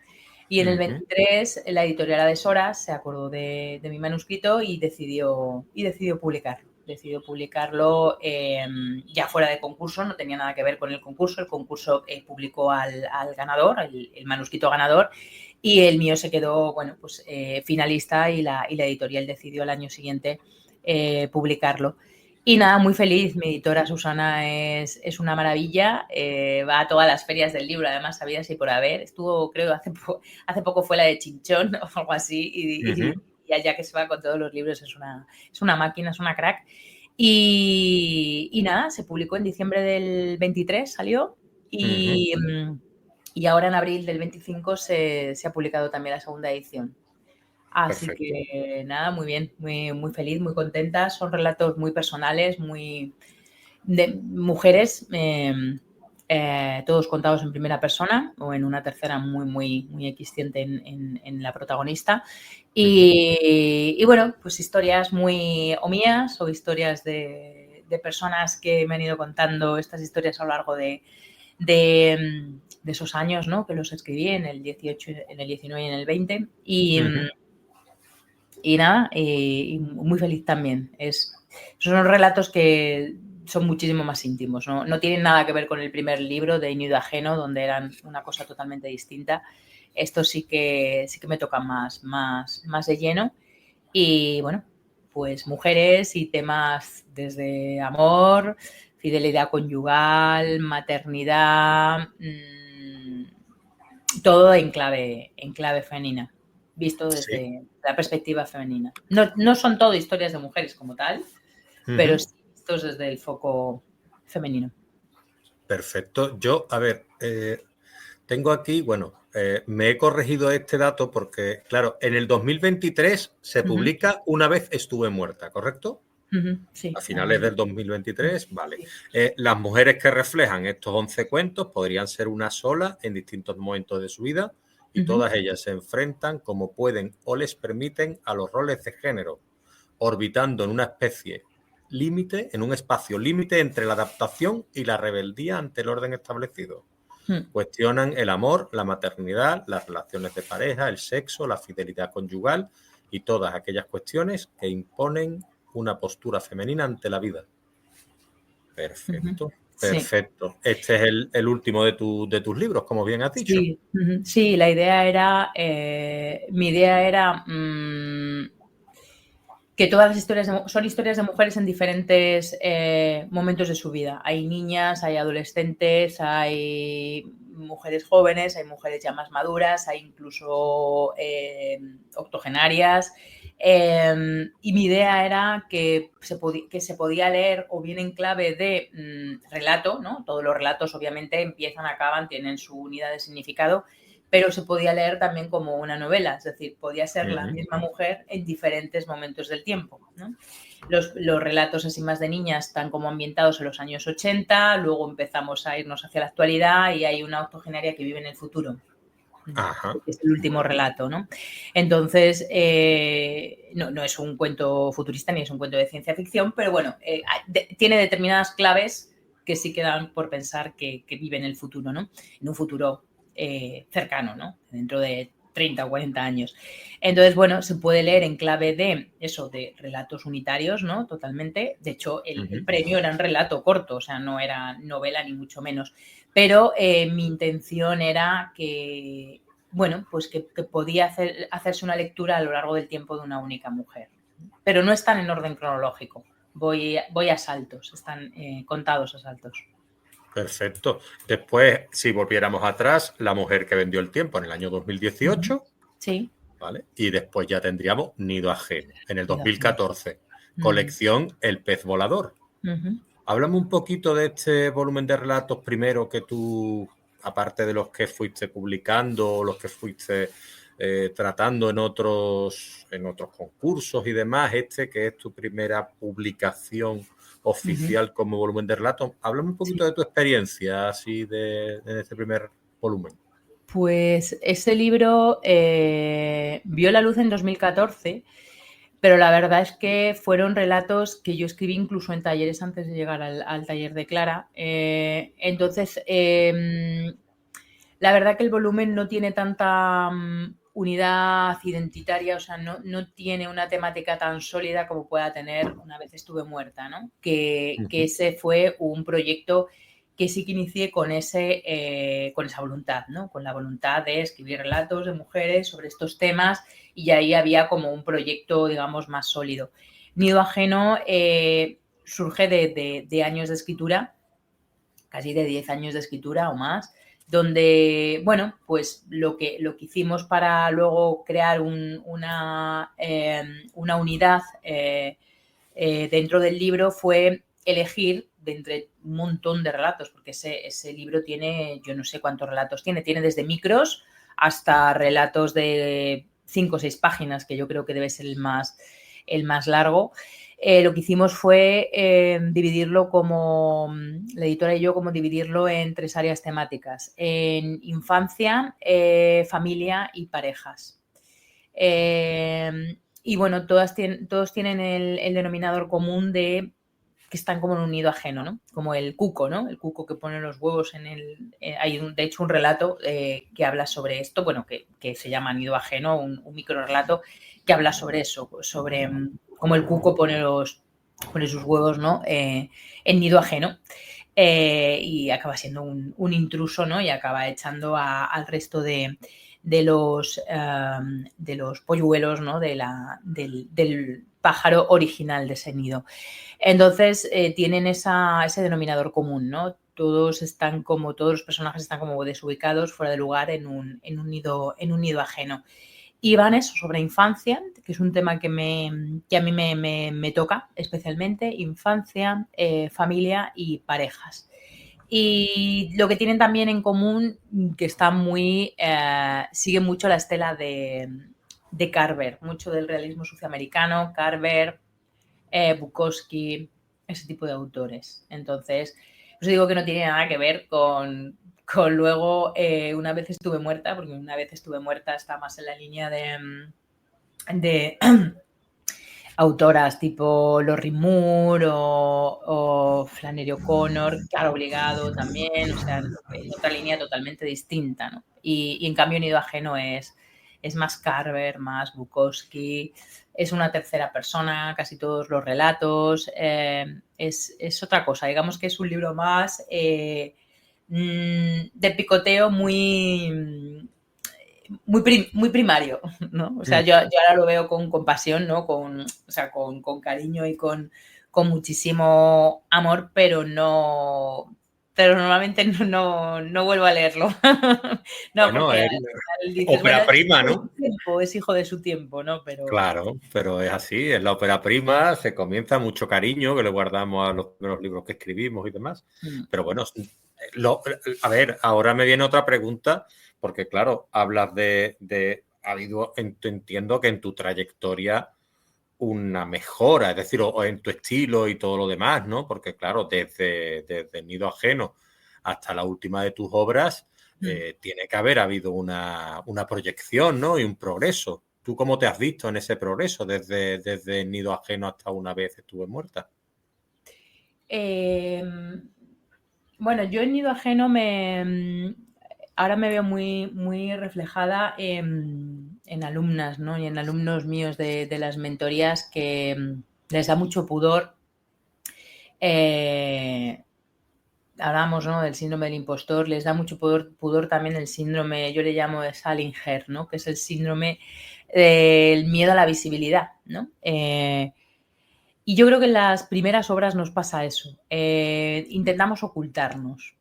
Y en el 23 la editorial Adesoras se acordó de mi manuscrito y decidió publicarlo. Decidió publicarlo ya fuera de concurso, no tenía nada que ver con el concurso. El concurso publicó al ganador, el manuscrito ganador, y el mío se quedó, bueno, pues finalista, y la editorial decidió al año siguiente publicarlo. Y nada, muy feliz. Mi editora Susana es una maravilla, va a todas las ferias del libro, además, sabidas y por haber. Estuvo, creo, hace poco fue la de Chinchón o algo así, y allá que se va con todos los libros, es una máquina, es una crack. Y nada, se publicó en diciembre del 23, salió, y ahora en abril del 25 se ha publicado también la segunda edición. Así Perfecto. que nada, muy bien, muy, muy feliz, muy contenta. Son relatos muy personales, muy de mujeres, todos contados en primera persona o en una tercera muy, muy, muy equisciente en la protagonista. Y bueno, pues historias muy o mías o historias de personas que me han ido contando estas historias a lo largo de esos años, ¿no? Que los escribí en el 18, en el 19 y en el 20. Y nada, y muy feliz también. Son relatos que son muchísimo más íntimos, ¿no? No tienen nada que ver con el primer libro de Nido Ajeno, donde eran una cosa totalmente distinta. Esto sí que me toca más de lleno. Y bueno, pues mujeres y temas desde amor, fidelidad conyugal, maternidad, todo en clave femenina, visto desde la perspectiva femenina. No son todo historias de mujeres como tal, pero sí vistos desde el foco femenino. Perfecto. Yo, a ver, tengo aquí, bueno, me he corregido este dato porque, claro, en el 2023 se publica Una vez estuve muerta, ¿correcto? Sí. A finales del 2023, vale. Las mujeres que reflejan estos 11 cuentos podrían ser una sola en distintos momentos de su vida, y todas ellas se enfrentan como pueden o les permiten a los roles de género, orbitando en una especie límite, en un espacio límite entre la adaptación y la rebeldía ante el orden establecido. Cuestionan el amor, la maternidad, las relaciones de pareja, el sexo, la fidelidad conyugal y todas aquellas cuestiones que imponen una postura femenina ante la vida. Perfecto, perfecto. Sí. Este es el último de tus libros, como bien has dicho. Sí, sí, la idea era, mi idea era que todas las historias son historias de mujeres en diferentes momentos de su vida. Hay niñas, hay adolescentes, hay mujeres jóvenes, hay mujeres ya más maduras, hay incluso octogenarias. Y mi idea era que se podía leer o bien en clave de relato, ¿no? Todos los relatos obviamente empiezan, acaban, tienen su unidad de significado, pero se podía leer también como una novela, es decir, podía ser la misma mujer en diferentes momentos del tiempo, ¿no? Los relatos así más de niñas están como ambientados en los años 80, luego empezamos a irnos hacia la actualidad y hay una octogenaria que vive en el futuro. Ajá. Es el último relato, ¿no? Entonces, no es un cuento futurista ni es un cuento de ciencia ficción, pero bueno, tiene determinadas claves que sí quedan por pensar que vive en el futuro, ¿no? En un futuro cercano, ¿no? Dentro de 30 o 40 años. Entonces, bueno, se puede leer en clave de eso, de relatos unitarios, ¿no? Totalmente. De hecho, el premio era un relato corto, o sea, no era novela ni mucho menos. Pero mi intención era que bueno, pues que podía hacerse una lectura a lo largo del tiempo de una única mujer. Pero no están en orden cronológico. Voy a saltos, están contados a saltos. Perfecto. Después, si volviéramos atrás, La mujer que vendió el tiempo en el año 2018, Sí. ¿vale? Y después ya tendríamos Nido ajeno en el Nido ajeno. 2014, colección El pez volador. Háblame un poquito de este volumen de relatos primero que tú, aparte de los que fuiste publicando, los que fuiste tratando en otros concursos y demás, que es tu primera publicación oficial como volumen de relatos. Háblame un poquito de tu experiencia así en este primer volumen. Pues ese libro vio la luz en 2014, pero la verdad es que fueron relatos que yo escribí incluso en talleres antes de llegar al taller de Clara. Entonces, la verdad que el volumen no tiene tanta unidad identitaria, o sea, no tiene una temática tan sólida como pueda tener Una vez estuve muerta, ¿no? Que ese fue un proyecto que sí que inicié con esa voluntad, ¿no? Con la voluntad de escribir relatos de mujeres sobre estos temas, y ahí había como un proyecto, digamos, más sólido. Nido ajeno surge de años de escritura, casi de 10 años de escritura o más, donde, bueno, pues lo que hicimos para luego crear una unidad dentro del libro fue elegir de entre un montón de relatos, porque ese libro tiene, yo no sé cuántos relatos tiene desde micros hasta relatos de 5 o 6 páginas, que yo creo que debe ser el más largo. Lo que hicimos fue dividirlo la editora y yo, como dividirlo en 3 áreas temáticas: en infancia, familia y parejas. Y bueno, todos tienen el denominador común de que están como en un nido ajeno, ¿no? Como el cuco, ¿no? El cuco que pone los huevos en el... hay de hecho un relato que habla sobre esto, bueno, que se llama Nido ajeno, un micro relato que habla sobre eso, sobre cómo el cuco pone sus huevos, ¿no? En nido ajeno. Y acaba siendo un intruso, ¿no? Y acaba echando al resto de los polluelos, ¿no? Del pájaro original de ese nido. Entonces tienen ese denominador común, ¿no? Todos los personajes están como desubicados, fuera de lugar, en un nido ajeno. Y van eso, sobre infancia, que es un tema que a mí me toca especialmente: infancia, familia y parejas. Y lo que tienen también en común, que está sigue mucho la estela de Carver, mucho del realismo sudamericano, Carver, Bukowski, ese tipo de autores. Entonces, os digo que no tiene nada que ver con luego Una vez estuve muerta, porque Una vez estuve muerta está más en la línea de autoras tipo Lorrie Moore o Flannery O'Connor, claro, obligado también, o sea, en otra línea totalmente distinta, ¿no? Y en cambio Nido ajeno es más Carver, más Bukowski, es una tercera persona, casi todos los relatos, es otra cosa, digamos que es un libro más de picoteo muy primario, ¿no? O sea, yo ahora lo veo con compasión, ¿no? Con cariño y con muchísimo amor, pero normalmente no vuelvo a leerlo. No, Bueno, porque dices, bueno, ópera prima, ¿no? es hijo de su tiempo, ¿no? Pero Claro, pero es así, es la ópera prima, se comienza mucho cariño que le guardamos a los primeros libros que escribimos y demás. Pero bueno, a ver, ahora me viene otra pregunta, porque claro, hablas ha habido, entiendo que en tu trayectoria una mejora, es decir, o en tu estilo y todo lo demás, ¿no? Porque claro, desde Nido ajeno hasta la última de tus obras, tiene que haber habido una proyección, ¿no? Y un progreso. ¿Tú cómo te has visto en ese progreso desde Nido ajeno hasta Una vez estuve muerta? Bueno, yo en Nido ajeno ahora me veo muy reflejada en alumnas, ¿no? Y en alumnos míos de las mentorías, que les da mucho pudor hablamos, ¿no?, del síndrome del impostor, les da mucho pudor también el síndrome, yo le llamo de Salinger, ¿no?, que es el síndrome del miedo a la visibilidad, ¿no? Y yo creo que en las primeras obras nos pasa eso. Intentamos ocultarnos,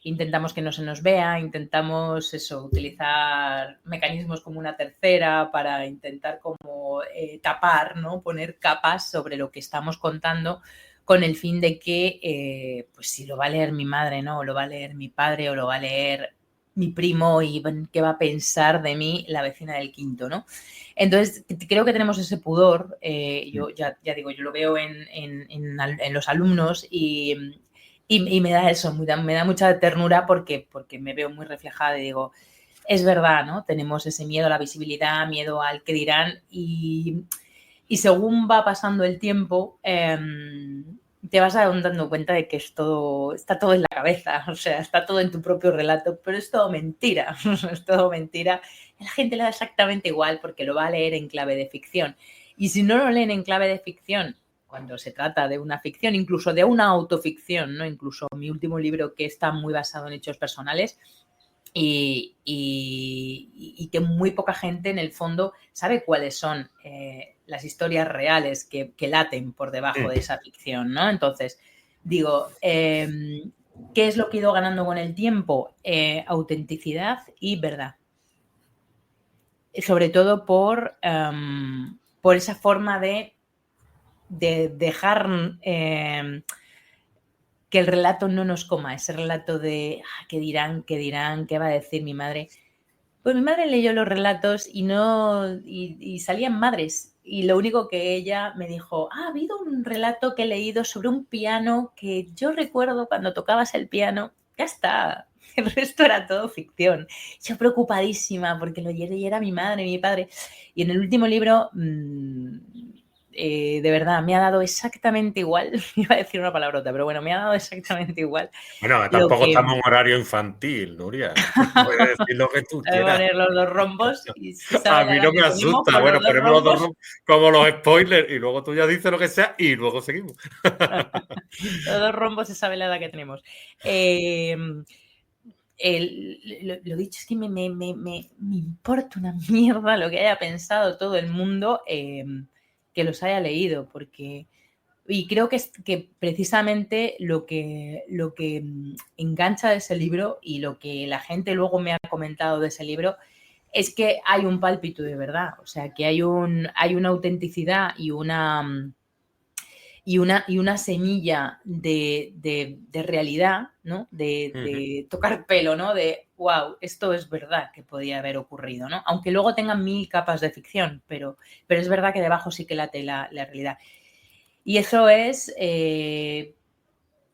intentamos que no se nos vea, intentamos eso, utilizar mecanismos como una tercera para intentar como tapar, ¿no?, poner capas sobre lo que estamos contando con el fin de que, pues si lo va a leer mi madre, ¿no?, o lo va a leer mi padre, o lo va a leer mi primo, y qué va a pensar de mí la vecina del quinto, ¿no? Entonces, creo que tenemos ese pudor. Yo ya digo, yo lo veo en los alumnos y me da eso, me da mucha ternura porque me veo muy reflejada y digo, es verdad, ¿no? Tenemos ese miedo a la visibilidad, miedo al que dirán, y según va pasando el tiempo, te vas dando cuenta de que está todo en la cabeza, o sea, está todo en tu propio relato, pero es todo mentira, es todo mentira. La gente le da exactamente igual porque lo va a leer en clave de ficción. Y si no lo leen en clave de ficción, cuando se trata de una ficción, incluso de una autoficción, ¿no? Incluso mi último libro, que está muy basado en hechos personales, y que muy poca gente en el fondo sabe cuáles son las historias reales que laten por debajo de esa ficción, ¿no? Entonces, digo, ¿qué es lo que he ido ganando con el tiempo? Autenticidad y verdad. Sobre todo por esa forma de dejar que el relato no nos coma, ese relato de ¿qué dirán? ¿Qué va a decir mi madre? Pues mi madre leyó los relatos y salían madres. Y lo único que ella me dijo, ha habido un relato que he leído sobre un piano que yo recuerdo cuando tocabas el piano. Ya está. El resto era todo ficción. Yo preocupadísima porque lo leyera mi madre, mi padre. Y en el último libro, de verdad, me ha dado exactamente igual. Iba a decir una palabrota, pero bueno, me ha dado exactamente igual. Bueno, Lo tampoco que estamos en horario infantil, Nuria. Puedes decir lo que tú Voy a quieras. poner los dos rombos y se sabe A la mí edad no que me tenemos asusta. con los Bueno, dos ponemos los dos rombos. como los spoilers y luego tú ya dices lo que sea y luego seguimos. Los dos rombos se sabe la edad que tenemos. Lo dicho, es que me importa una mierda lo que haya pensado todo el mundo que los haya leído, porque... Y creo que precisamente lo que engancha de ese libro y lo que la gente luego me ha comentado de ese libro es que hay un pálpito de verdad, o sea, que hay una autenticidad y una semilla de realidad, ¿no? De tocar pelo, ¿no? De, wow, esto es verdad que podía haber ocurrido, ¿no? Aunque luego tengan 1000 capas de ficción, pero es verdad que debajo sí que late la realidad. Y eso es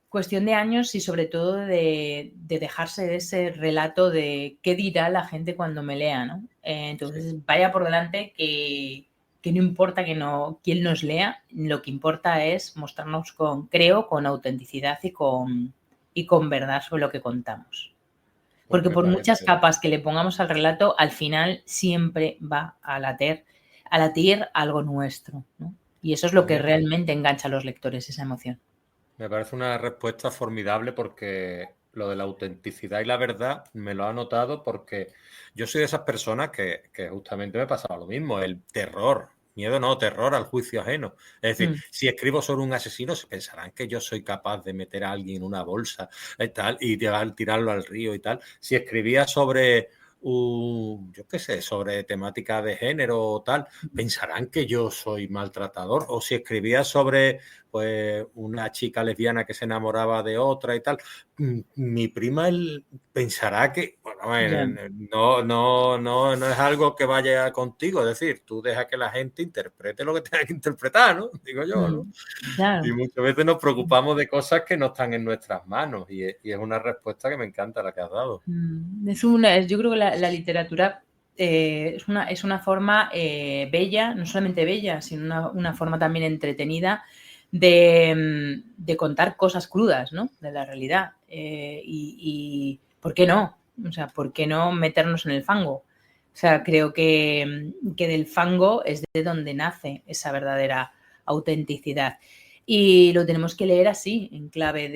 cuestión de años y sobre todo de dejarse de ese relato de qué dirá la gente cuando me lea, ¿no? Entonces, vaya por delante que no importa quién nos lea, lo que importa es mostrarnos con autenticidad y con verdad sobre lo que contamos. Pues Porque me por muchas parece. capas que le pongamos al relato, al final siempre va a latir algo nuestro, ¿no? Y eso es lo Pues que mira, realmente engancha a los lectores, esa emoción. me parece una respuesta formidable porque lo de la autenticidad y la verdad me lo ha notado porque yo soy de esas personas que justamente me pasaba lo mismo, el terror, miedo no, terror al juicio ajeno. Es decir, si escribo sobre un asesino, se pensarán que yo soy capaz de meter a alguien en una bolsa y tal, y tirarlo al río y tal. Si escribía sobre yo qué sé, sobre temática de género o tal, pensarán que yo soy maltratador. O si escribía sobre pues una chica lesbiana que se enamoraba de otra y tal, mi prima pensará que, bueno, no es algo que vaya contigo, es decir, tú deja que la gente interprete lo que tenga que interpretar, ¿no? Digo yo, ¿no? Claro. Y muchas veces nos preocupamos de cosas que no están en nuestras manos y es una respuesta que me encanta la que has dado. Yo creo que la literatura es una forma bella, no solamente bella, sino una forma también entretenida de contar cosas crudas, ¿no? De la realidad. Y ¿por qué no? O sea, ¿por qué no meternos en el fango? O sea, creo que del fango es de donde nace esa verdadera autenticidad. Y lo tenemos que leer así, en clave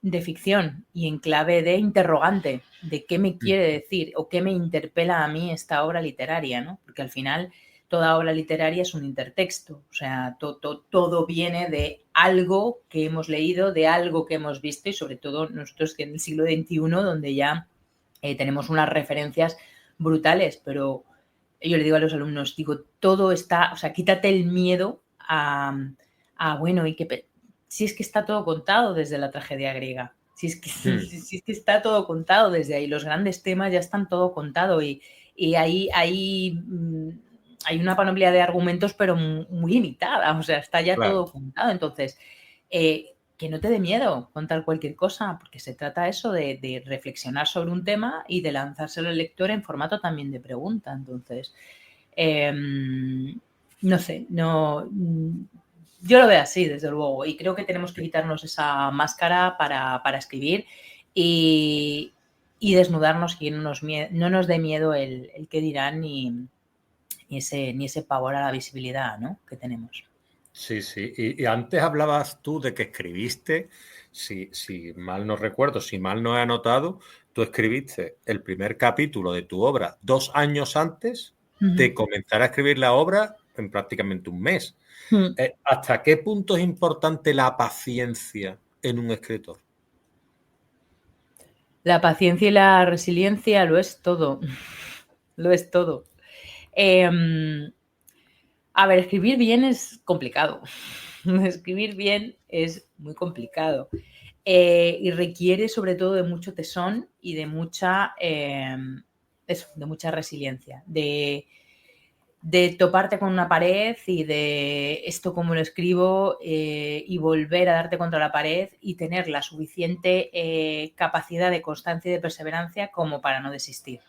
de ficción y en clave de interrogante, de qué me quiere decir o qué me interpela a mí esta obra literaria, ¿no? Porque al final toda obra literaria es un intertexto, o sea, todo viene de algo que hemos leído, de algo que hemos visto y sobre todo nosotros que en el siglo XXI, donde ya tenemos unas referencias brutales, pero yo le digo a los alumnos, digo, todo está, o sea, quítate el miedo bueno, y que si es que está todo contado desde la tragedia griega, si es que, si es que está todo contado desde ahí, los grandes temas ya están todo contado y ahí hay una panoplia de argumentos, pero muy limitada, o sea, está ya Claro. todo contado. Entonces, que no te dé miedo contar cualquier cosa, porque se trata eso de reflexionar sobre un tema y de lanzárselo al lector en formato también de pregunta. Entonces, no sé, no, yo lo veo así, desde luego, y creo que tenemos que quitarnos esa máscara para escribir y desnudarnos y no nos dé miedo el qué dirán ni ese pavor a la visibilidad, ¿no?, que tenemos. Sí, sí. Y antes hablabas tú de que escribiste, si mal no recuerdo, si mal no he anotado, tú escribiste el primer capítulo de tu obra 2 años antes de comenzar a escribir la obra en prácticamente un mes. ¿Hasta qué punto es importante la paciencia en un escritor? La paciencia y la resiliencia lo es todo. Lo es todo. A ver, escribir bien es complicado. Escribir bien es muy complicado. Y requiere sobre todo de mucho tesón y de mucha, de mucha resiliencia. De toparte con una pared y de esto cómo lo escribo y volver a darte contra la pared y tener la suficiente capacidad de constancia y de perseverancia como para no desistir.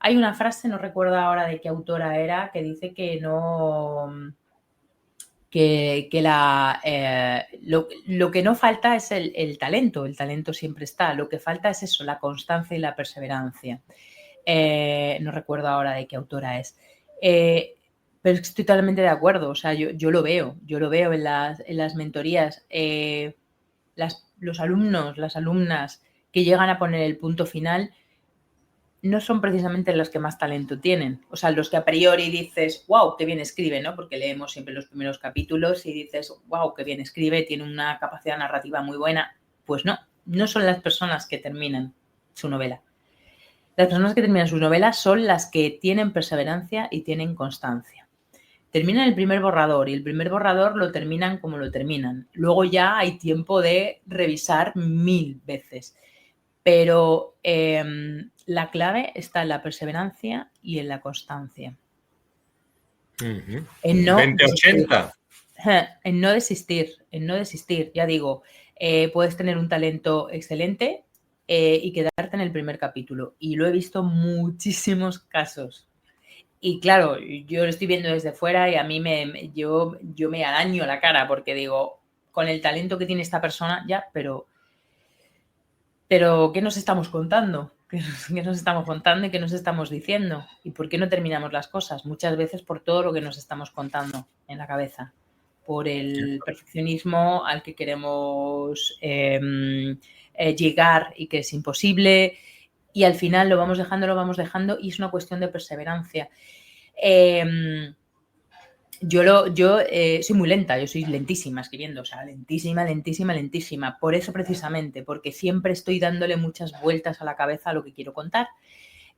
Hay una frase, no recuerdo ahora de qué autora era, que dice que no... lo que no falta es el talento siempre está, lo que falta es eso, la constancia y la perseverancia. No recuerdo ahora de qué autora es. Pero estoy totalmente de acuerdo, o sea, yo lo veo en las mentorías. Los alumnos, las alumnas que llegan a poner el punto final no son precisamente los que más talento tienen. O sea, los que a priori dices, wow, qué bien escribe, ¿no? Porque leemos siempre los primeros capítulos y dices, wow, qué bien escribe, tiene una capacidad narrativa muy buena. Pues no son las personas que terminan su novela. Las personas que terminan sus novelas son las que tienen perseverancia y tienen constancia. Terminan el primer borrador y el primer borrador lo terminan como lo terminan. Luego ya hay tiempo de revisar 1000 veces. Pero la clave está en la perseverancia y en la constancia. En no 20-80. En no desistir. Ya digo, puedes tener un talento excelente y quedarte en el primer capítulo. Y lo he visto muchísimos casos. Y claro, yo lo estoy viendo desde fuera y a mí yo me araño la cara porque digo, con el talento que tiene esta persona, ya, pero ¿qué nos estamos contando? ¿Qué nos estamos contando y qué nos estamos diciendo? ¿Y por qué no terminamos las cosas? Muchas veces por todo lo que nos estamos contando en la cabeza. Por el perfeccionismo al que queremos llegar y que es imposible. Y al final lo vamos dejando y es una cuestión de perseverancia. Yo soy muy lenta, yo soy lentísima escribiendo, o sea, lentísima. Por eso precisamente, porque siempre estoy dándole muchas vueltas a la cabeza a lo que quiero contar.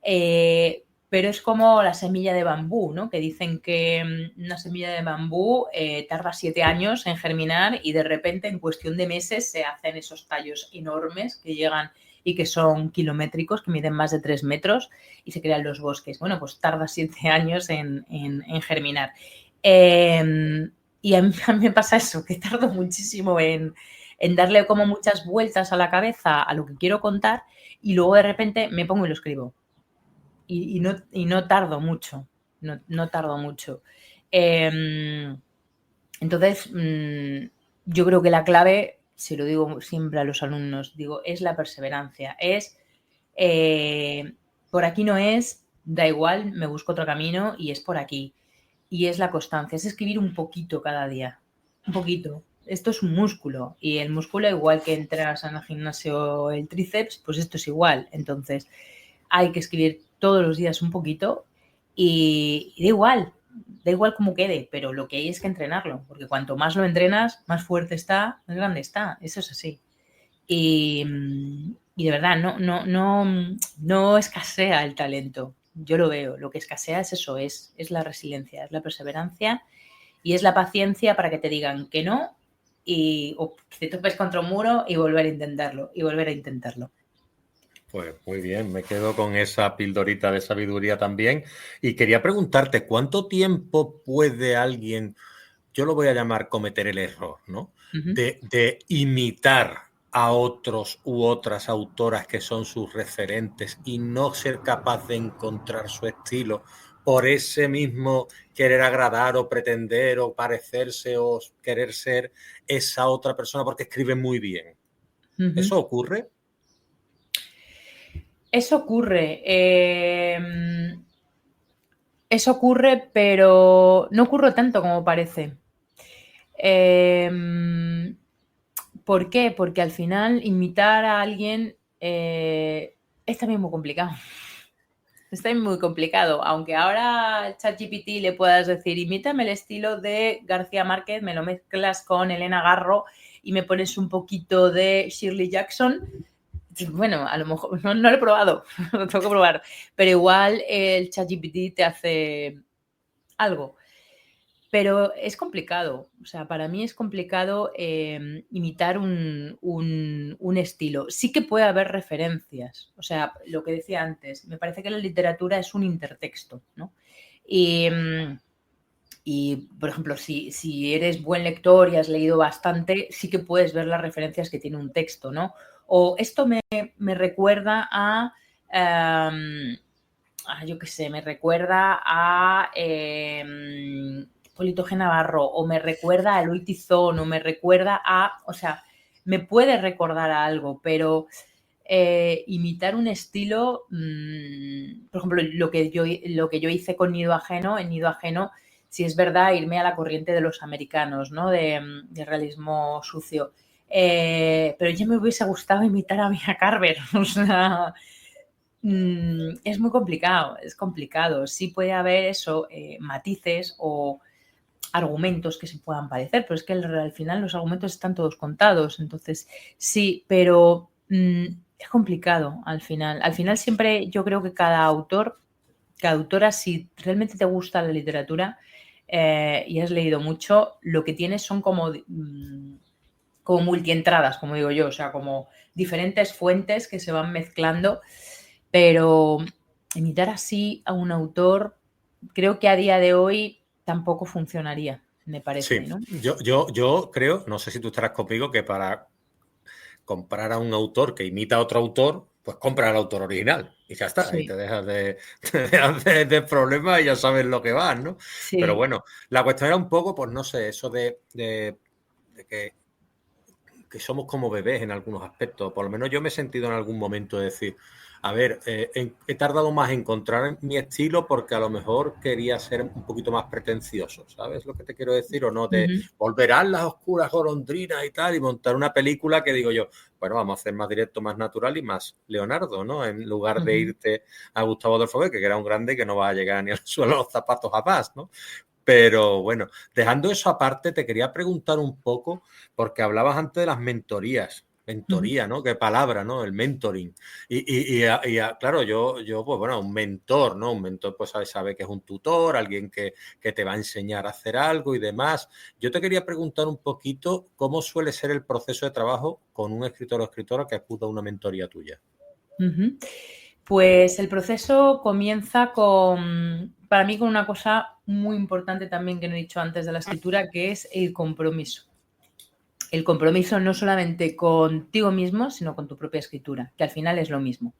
Pero es como la semilla de bambú, ¿no? Que dicen que una semilla de bambú tarda 7 años en germinar y de repente en cuestión de meses se hacen esos tallos enormes que llegan y que son kilométricos, que miden más de 3 metros y se crean los bosques. Bueno, pues tarda 7 años en germinar. Y a mí me pasa eso, que tardo muchísimo en darle como muchas vueltas a la cabeza a lo que quiero contar y luego de repente me pongo y lo escribo. Y no tardo mucho, no tardo mucho. Entonces, yo creo que la clave, se lo digo siempre a los alumnos, digo, es la perseverancia, es por aquí no es, da igual, me busco otro camino y es por aquí. Y es la constancia, es escribir un poquito cada día, un poquito. esto es un músculo y el músculo, igual que entrenas en el gimnasio el tríceps, pues esto es igual. Entonces hay que escribir todos los días un poquito y da igual cómo quede, pero lo que hay es que entrenarlo, porque cuanto más lo entrenas, más fuerte está, más grande está. Eso es así. Y, y de verdad, no escasea el talento. Yo lo veo. Lo que escasea es eso, es la resiliencia, es la perseverancia y es la paciencia para que te digan que no o que te topes contra un muro y volver a intentarlo y volver a intentarlo. Pues muy bien, me quedo con esa pildorita de sabiduría también. Y quería preguntarte, ¿cuánto tiempo puede alguien, yo lo voy a llamar cometer el error, ¿no? Uh-huh. De imitar a otros u otras autoras que son sus referentes y no ser capaz de encontrar su estilo por ese mismo querer agradar o pretender o parecerse o querer ser esa otra persona porque escribe muy bien? Uh-huh. ¿Eso ocurre? Eso ocurre. Eso ocurre, pero no ocurre tanto como parece. ¿Por qué? Porque al final imitar a alguien es también muy complicado. Es también muy complicado. Aunque ahora al ChatGPT le puedas decir, imítame el estilo de García Márquez, me lo mezclas con Elena Garro y me pones un poquito de Shirley Jackson. Bueno, a lo mejor no lo he probado, lo tengo que probar, pero igual el ChatGPT te hace algo. Pero es complicado, o sea, para mí es complicado imitar un estilo. Sí que puede haber referencias, o sea, lo que decía antes, me parece que la literatura es un intertexto, ¿no? Y por ejemplo, si eres buen lector y has leído bastante, sí que puedes ver las referencias que tiene un texto, ¿no? O esto me recuerda yo qué sé, me recuerda a Polito G. Navarro, o me recuerda a Eloy Tizón, o me recuerda o sea, me puede recordar a algo, pero imitar un estilo, por ejemplo, lo que yo hice con Nido Ajeno, en Nido Ajeno, si es verdad, irme a la corriente de los americanos, ¿no? De realismo sucio. Pero ya me hubiese gustado imitar a Mia Carver, o sea, es muy complicado, es complicado. Sí puede haber eso, matices o argumentos que se puedan parecer, pero es que al final los argumentos están todos contados, entonces sí, pero es complicado al final. Al final siempre yo creo que cada autor, cada autora, si realmente te gusta la literatura y has leído mucho, lo que tienes son como multientradas, como digo yo, o sea, como diferentes fuentes que se van mezclando, pero imitar así a un autor creo que a día de hoy tampoco funcionaría, me parece, Sí, ¿no? yo creo, no sé si tú estarás conmigo, que para comprar a un autor que imita a otro autor, pues compra al autor original y ya está, y Sí, te dejas de problemas y ya sabes lo que vas, ¿no? Pero sí. bueno, la cuestión era un poco, pues no sé, eso de que somos como bebés en algunos aspectos. Por lo menos yo me he sentido en algún momento de decir, a ver, he tardado más en encontrar mi estilo porque a lo mejor quería ser un poquito más pretencioso, ¿sabes lo que te quiero decir? O no, de Uh-huh. volverán las oscuras golondrinas y tal, y montar una película que digo yo, bueno, vamos a hacer más directo, más natural y más Leonardo, ¿no? En lugar de Uh-huh. irte a Gustavo Adolfo Bécquer, que era un grande que no va a llegar ni al suelo de los zapatos jamás, ¿no? Pero bueno, dejando eso aparte, te quería preguntar un poco, porque hablabas antes de las mentorías. Uh-huh. Mentoría, ¿no? Qué palabra, ¿no? El mentoring. Claro, yo, pues bueno, un mentor, ¿no? Un mentor, pues sabe que es un tutor, alguien que te va a enseñar a hacer algo y demás. Yo te quería preguntar un poquito cómo suele ser el proceso de trabajo con un escritor o escritora que acuda a una mentoría tuya. Uh-huh. Pues el proceso comienza para mí, con una cosa muy importante también que no he dicho antes de la escritura, que es el compromiso. El compromiso no solamente contigo mismo, sino con tu propia escritura, que al final es lo mismo.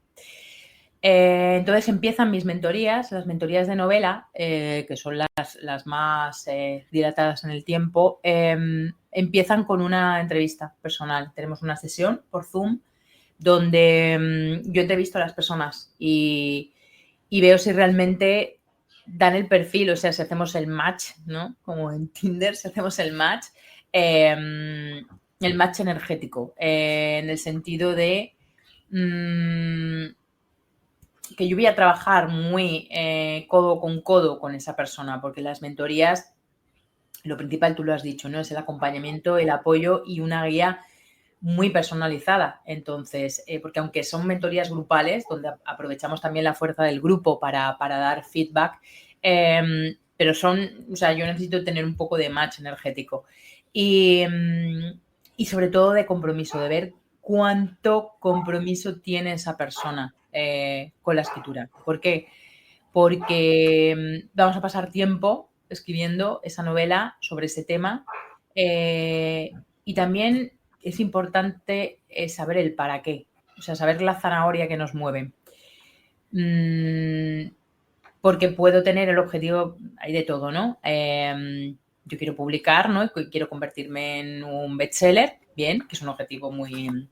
Entonces empiezan mis mentorías, las mentorías de novela, que son las más dilatadas en el tiempo, empiezan con una entrevista personal. Tenemos una sesión por Zoom donde yo entrevisto a las personas y veo si realmente dan el perfil, o sea, si hacemos el match, ¿no? Como en Tinder, si hacemos el match, el match energético, en el sentido de que yo voy a trabajar muy codo con esa persona, porque las mentorías, lo principal tú lo has dicho, ¿no? Es el acompañamiento, el apoyo y una guía muy personalizada. Entonces, porque aunque son mentorías grupales, donde aprovechamos también la fuerza del grupo para dar feedback, pero o sea, yo necesito tener un poco de match energético. Y sobre todo de compromiso, de ver cuánto compromiso tiene esa persona con la escritura. ¿Por qué? Porque vamos a pasar tiempo escribiendo esa novela sobre ese tema y también es importante saber el para qué, o sea, saber la zanahoria que nos mueve. Porque puedo tener el objetivo, hay de todo, ¿no? Yo quiero publicar, ¿no? Quiero convertirme en un bestseller, bien, que es un objetivo muy,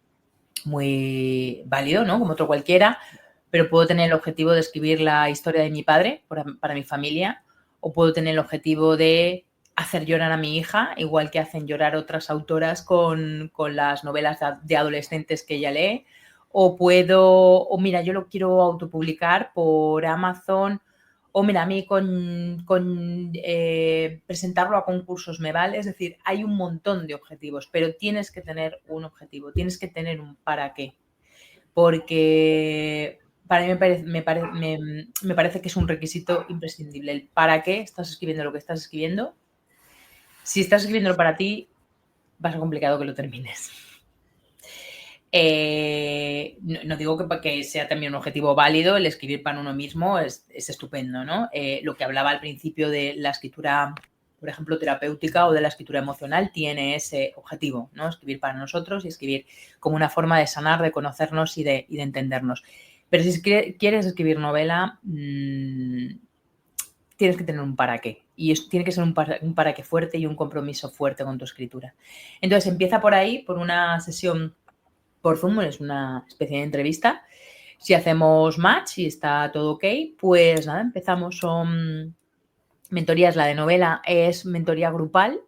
muy válido, ¿no? Como otro cualquiera, pero puedo tener el objetivo de escribir la historia de mi padre para mi familia, o puedo tener el objetivo de hacer llorar a mi hija, igual que hacen llorar otras autoras con las novelas de adolescentes que ella lee, o mira, yo lo quiero autopublicar por Amazon, o mira, a mí con presentarlo a concursos me vale. Es decir, hay un montón de objetivos, pero tienes que tener un objetivo, tienes que tener un para qué. Porque para mí me parece que es un requisito imprescindible. El para qué estás escribiendo lo que estás escribiendo. Si estás escribiendo para ti, va a ser complicado que lo termines. No digo que sea también un objetivo válido, el escribir para uno mismo es estupendo, ¿no? Lo que hablaba al principio de la escritura, por ejemplo, terapéutica o de la escritura emocional, tiene ese objetivo, ¿no? Escribir para nosotros y escribir como una forma de sanar, de conocernos y de entendernos. Pero si quieres escribir novela, tienes que tener un para qué. Y tiene que ser un para qué fuerte y un compromiso fuerte con tu escritura. Entonces empieza por ahí, por una sesión por Zoom, es una especie de entrevista. Si hacemos match y está todo ok, pues nada, empezamos. Son mentorías. La de novela es mentoría grupal,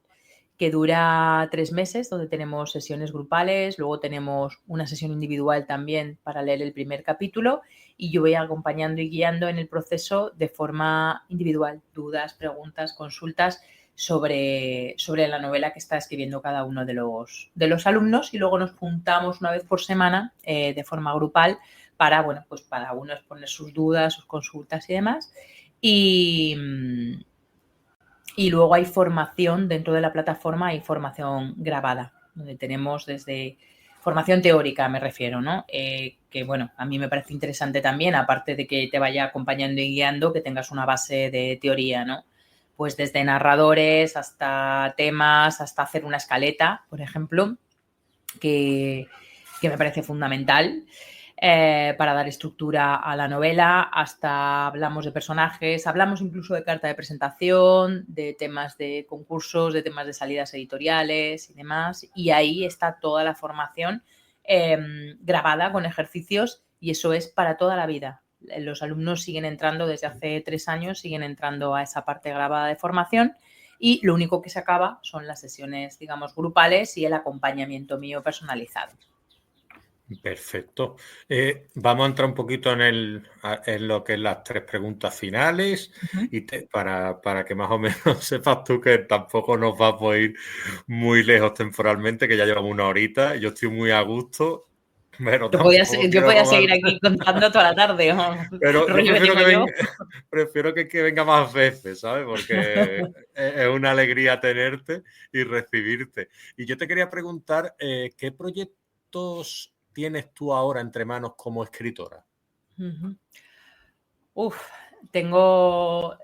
que dura 3 meses, donde tenemos sesiones grupales, luego tenemos una sesión individual también para leer el primer capítulo y yo voy acompañando y guiando en el proceso de forma individual, dudas, preguntas, consultas sobre la novela que está escribiendo cada uno de los alumnos, y luego nos juntamos una vez por semana de forma grupal para, bueno, pues para uno exponer sus dudas, sus consultas y demás. Y luego hay formación dentro de la plataforma, hay formación grabada, donde tenemos desde formación teórica, me refiero, ¿no? Que, bueno, a mí me parece interesante también, aparte de que te vaya acompañando y guiando, que tengas una base de teoría, ¿no? Pues desde narradores hasta temas, hasta hacer una escaleta, por ejemplo, que me parece fundamental. Para dar estructura a la novela, hasta hablamos de personajes, hablamos incluso de carta de presentación, de temas de concursos, de temas de salidas editoriales y demás, y ahí está toda la formación grabada con ejercicios, y eso es para toda la vida. Los alumnos siguen entrando desde hace 3 años, siguen entrando a esa parte grabada de formación, y lo único que se acaba son las sesiones, digamos, grupales y el acompañamiento mío personalizado. Perfecto. Vamos a entrar un poquito en lo que es las 3 preguntas finales y para que más o menos sepas tú que tampoco nos vamos a ir muy lejos temporalmente, que ya llevamos 1 horita. Yo estoy muy a gusto. Pero yo podía seguir aquí contando toda la tarde. Pero yo prefiero que venga más veces, ¿sabes? Porque es una alegría tenerte y recibirte. Y yo te quería preguntar, ¿qué proyectos tienes tú ahora entre manos como escritora? Tengo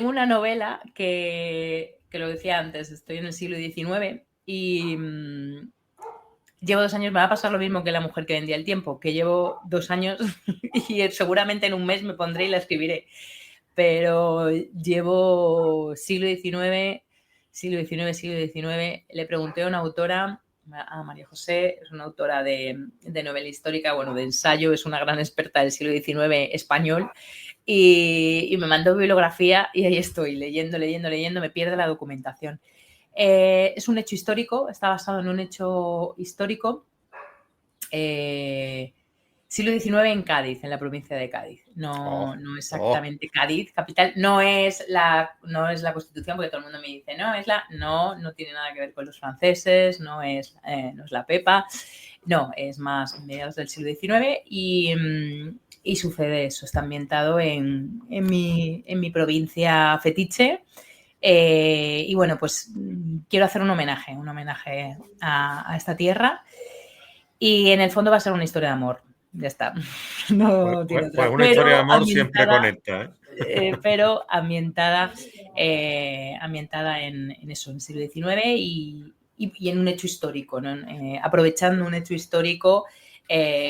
una novela que lo decía antes, estoy en el siglo XIX y llevo 2 años, me va a pasar lo mismo que La mujer que vendía el tiempo, que llevo 2 años y seguramente en un mes me pondré y la escribiré. Pero llevo siglo XIX. Le pregunté a una autora, a María José, es una autora de novela histórica, bueno, de ensayo, es una gran experta del siglo XIX español, y me mandó bibliografía y ahí estoy, leyendo, me pierde la documentación. Es un hecho histórico, está basado en un hecho histórico. Siglo XIX en Cádiz, en la provincia de Cádiz. No exactamente Cádiz, capital. No es la Constitución, porque todo el mundo me dice, no tiene nada que ver con los franceses, no es la Pepa. No, es más mediados del siglo XIX y sucede eso. Está ambientado en mi provincia fetiche. Y bueno, pues quiero hacer un homenaje a esta tierra. Y en el fondo va a ser una historia de amor. Ya está. No tiene otra. Pues una historia de amor siempre conecta, pero ambientada en eso, en el siglo XIX y en un hecho histórico, ¿no? Aprovechando un hecho histórico,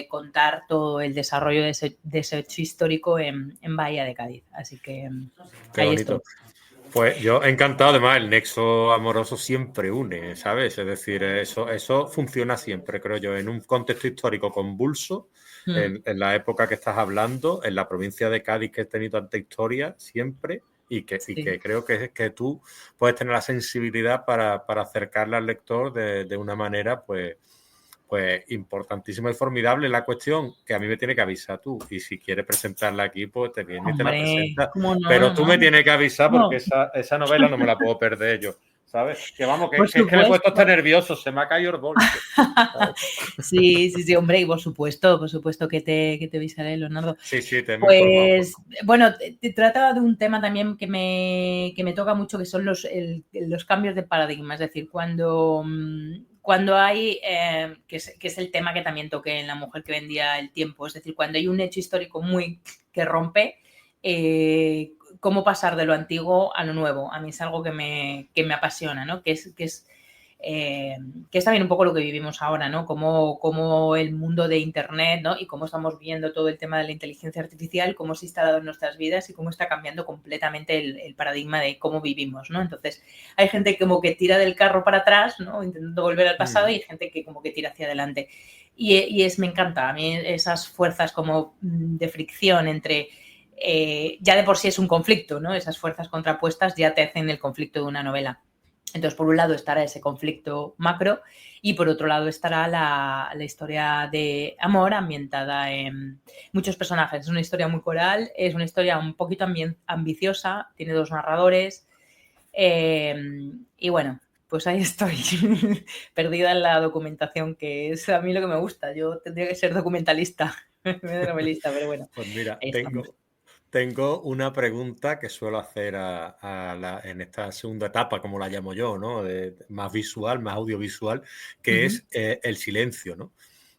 contar todo el desarrollo de ese hecho histórico en Bahía de Cádiz. Así que qué bonito. Estoy. Pues yo encantado, además el nexo amoroso siempre une, ¿sabes? Es decir, eso funciona siempre, creo yo, en un contexto histórico convulso, en la época que estás hablando, en la provincia de Cádiz que he tenido tanta historia siempre y que creo que tú puedes tener la sensibilidad para acercarla al lector de una manera, pues importantísima y formidable. La cuestión que a mí me tiene que avisar tú, y si quieres presentarla aquí, pues te viene y te la presentas. No, pero tú me tienes que avisar porque esa novela no me la puedo perder yo, ¿sabes? Que vamos, que es que me he puesto hasta nervioso, se me ha caído el bolso. Sí, hombre, y por supuesto que te avisaré, Leonardo. Sí, pues bueno, te trataba de un tema también que me toca mucho, que son los cambios de paradigma, es decir, cuando hay, que es el tema que también toqué en La mujer que vendía el tiempo, es decir, cuando hay un hecho histórico que rompe, cómo pasar de lo antiguo a lo nuevo. A mí es algo que me apasiona, ¿no? Que es también un poco lo que vivimos ahora, ¿no? Como el mundo de Internet, ¿no? Y cómo estamos viendo todo el tema de la inteligencia artificial, cómo se ha instalado en nuestras vidas y cómo está cambiando completamente el paradigma de cómo vivimos, ¿no? Entonces, hay gente como que tira del carro para atrás, ¿no? Intentando volver al pasado, y hay gente que como que tira hacia adelante. Y me encanta a mí esas fuerzas como de fricción entre... ya de por sí es un conflicto, ¿no? Esas fuerzas contrapuestas ya te hacen el conflicto de una novela. Entonces, por un lado estará ese conflicto macro y por otro lado estará la historia de amor ambientada en muchos personajes. Es una historia muy coral, es una historia un poquito ambiciosa, tiene 2 narradores y bueno, pues ahí estoy, perdida en la documentación, que es a mí lo que me gusta. Yo tendría que ser documentalista, de novelista, pero bueno. Pues mira, tengo una pregunta que suelo hacer en esta segunda etapa, como la llamo yo, ¿no? Más visual, más audiovisual, que es el silencio, ¿no?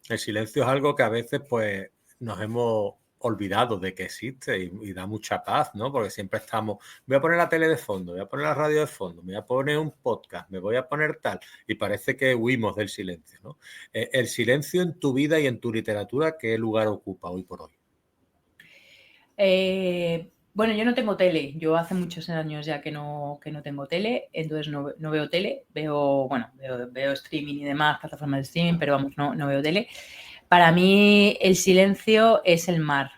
El silencio es algo que a veces, pues, nos hemos olvidado de que existe y da mucha paz, ¿no? Porque siempre estamos, voy a poner la tele de fondo, voy a poner la radio de fondo, me voy a poner un podcast, me voy a poner tal, y parece que huimos del silencio, ¿no? El silencio en tu vida y en tu literatura, ¿qué lugar ocupa hoy por hoy? Bueno, yo no tengo tele. Yo hace muchos años ya que no tengo tele, entonces no veo tele. Veo streaming y demás, plataformas de streaming, pero vamos, no veo tele. Para mí el silencio es el mar.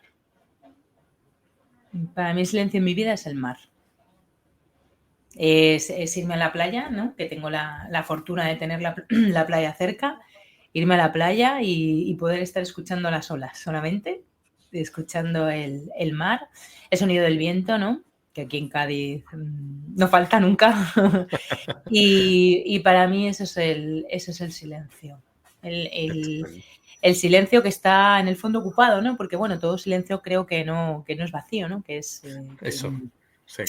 Para mí el silencio en mi vida es el mar. Es irme a la playa, ¿no? Que tengo la fortuna de tener la playa cerca, irme a la playa y poder estar escuchando las olas solamente, escuchando el mar, el sonido del viento, ¿no? Que aquí en Cádiz no falta nunca. y para mí eso es el silencio. El silencio que está en el fondo ocupado, ¿no? Porque, bueno, todo silencio creo que no es vacío, ¿no? Que es... eso, sí.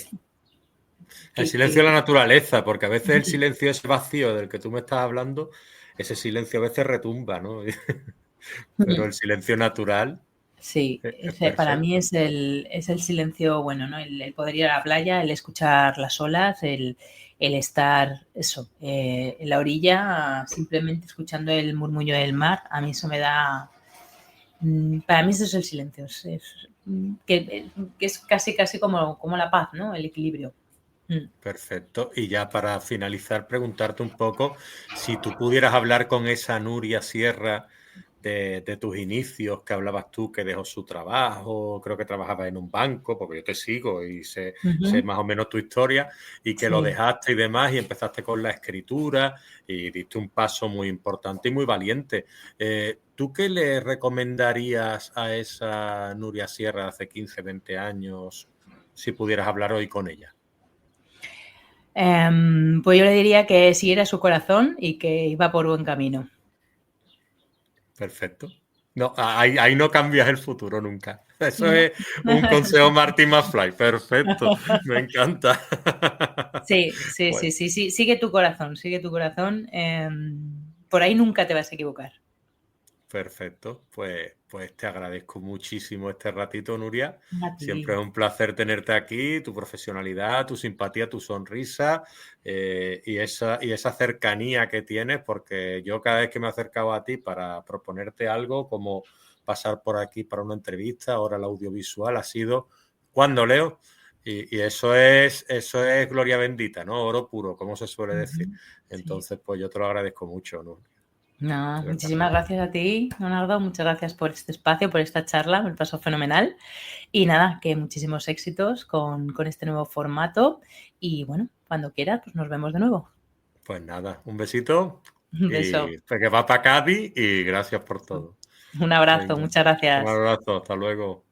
El silencio de la naturaleza, porque a veces el silencio ese vacío del que tú me estás hablando, ese silencio a veces retumba, ¿no? Pero el silencio natural... Sí, para mí es el silencio bueno, ¿no? El poder ir a la playa, el escuchar las olas, el estar eso, en la orilla, simplemente escuchando el murmullo del mar. A mí eso me da... Para mí eso es el silencio, que es casi como la paz, ¿no? El equilibrio. Perfecto. Y ya para finalizar, preguntarte un poco si tú pudieras hablar con esa Nuria Sierra de tus inicios, que hablabas tú que dejó su trabajo, creo que trabajabas en un banco, porque yo te sigo y sé Ujú. más o menos tu historia, y que lo Sí. dejaste y demás, y empezaste con la escritura, y diste un paso muy importante y muy valiente. ¿Tú qué le recomendarías a esa Nuria Sierra de hace 15, 20 años, si pudieras hablar hoy con ella? Pues yo le diría que siguiera su corazón y que iba por buen camino. Perfecto. No, ahí no cambias el futuro nunca. Eso No. es un consejo Marty McFly. Perfecto. Me encanta. Sí, sí, Pues sí, sí, sí. Sigue tu corazón, sigue tu corazón. Por ahí nunca te vas a equivocar. perfecto. Pues te agradezco muchísimo este ratito, Nuria. A Siempre es ti. un placer tenerte aquí, tu profesionalidad, tu simpatía, tu sonrisa y esa cercanía que tienes, porque yo cada vez que me he acercado a ti para proponerte algo, como pasar por aquí para una entrevista, ahora el audiovisual, ha sido cuando leo. Y eso es gloria bendita, ¿no? Oro puro, como se suele decir. Ujú. Sí. Entonces, pues yo te lo agradezco mucho, ¿no? No, De verdad. muchísimas gracias a ti, Leonardo. Muchas gracias por este espacio, por esta charla. Me pasó fenomenal. Y nada, que muchísimos éxitos con este nuevo formato. Y bueno, cuando quieras, pues nos vemos de nuevo. Pues nada, un besito Un beso, y pues que va para Cádiz y gracias por todo. un abrazo, Venga, muchas un gracias. abrazo, hasta luego.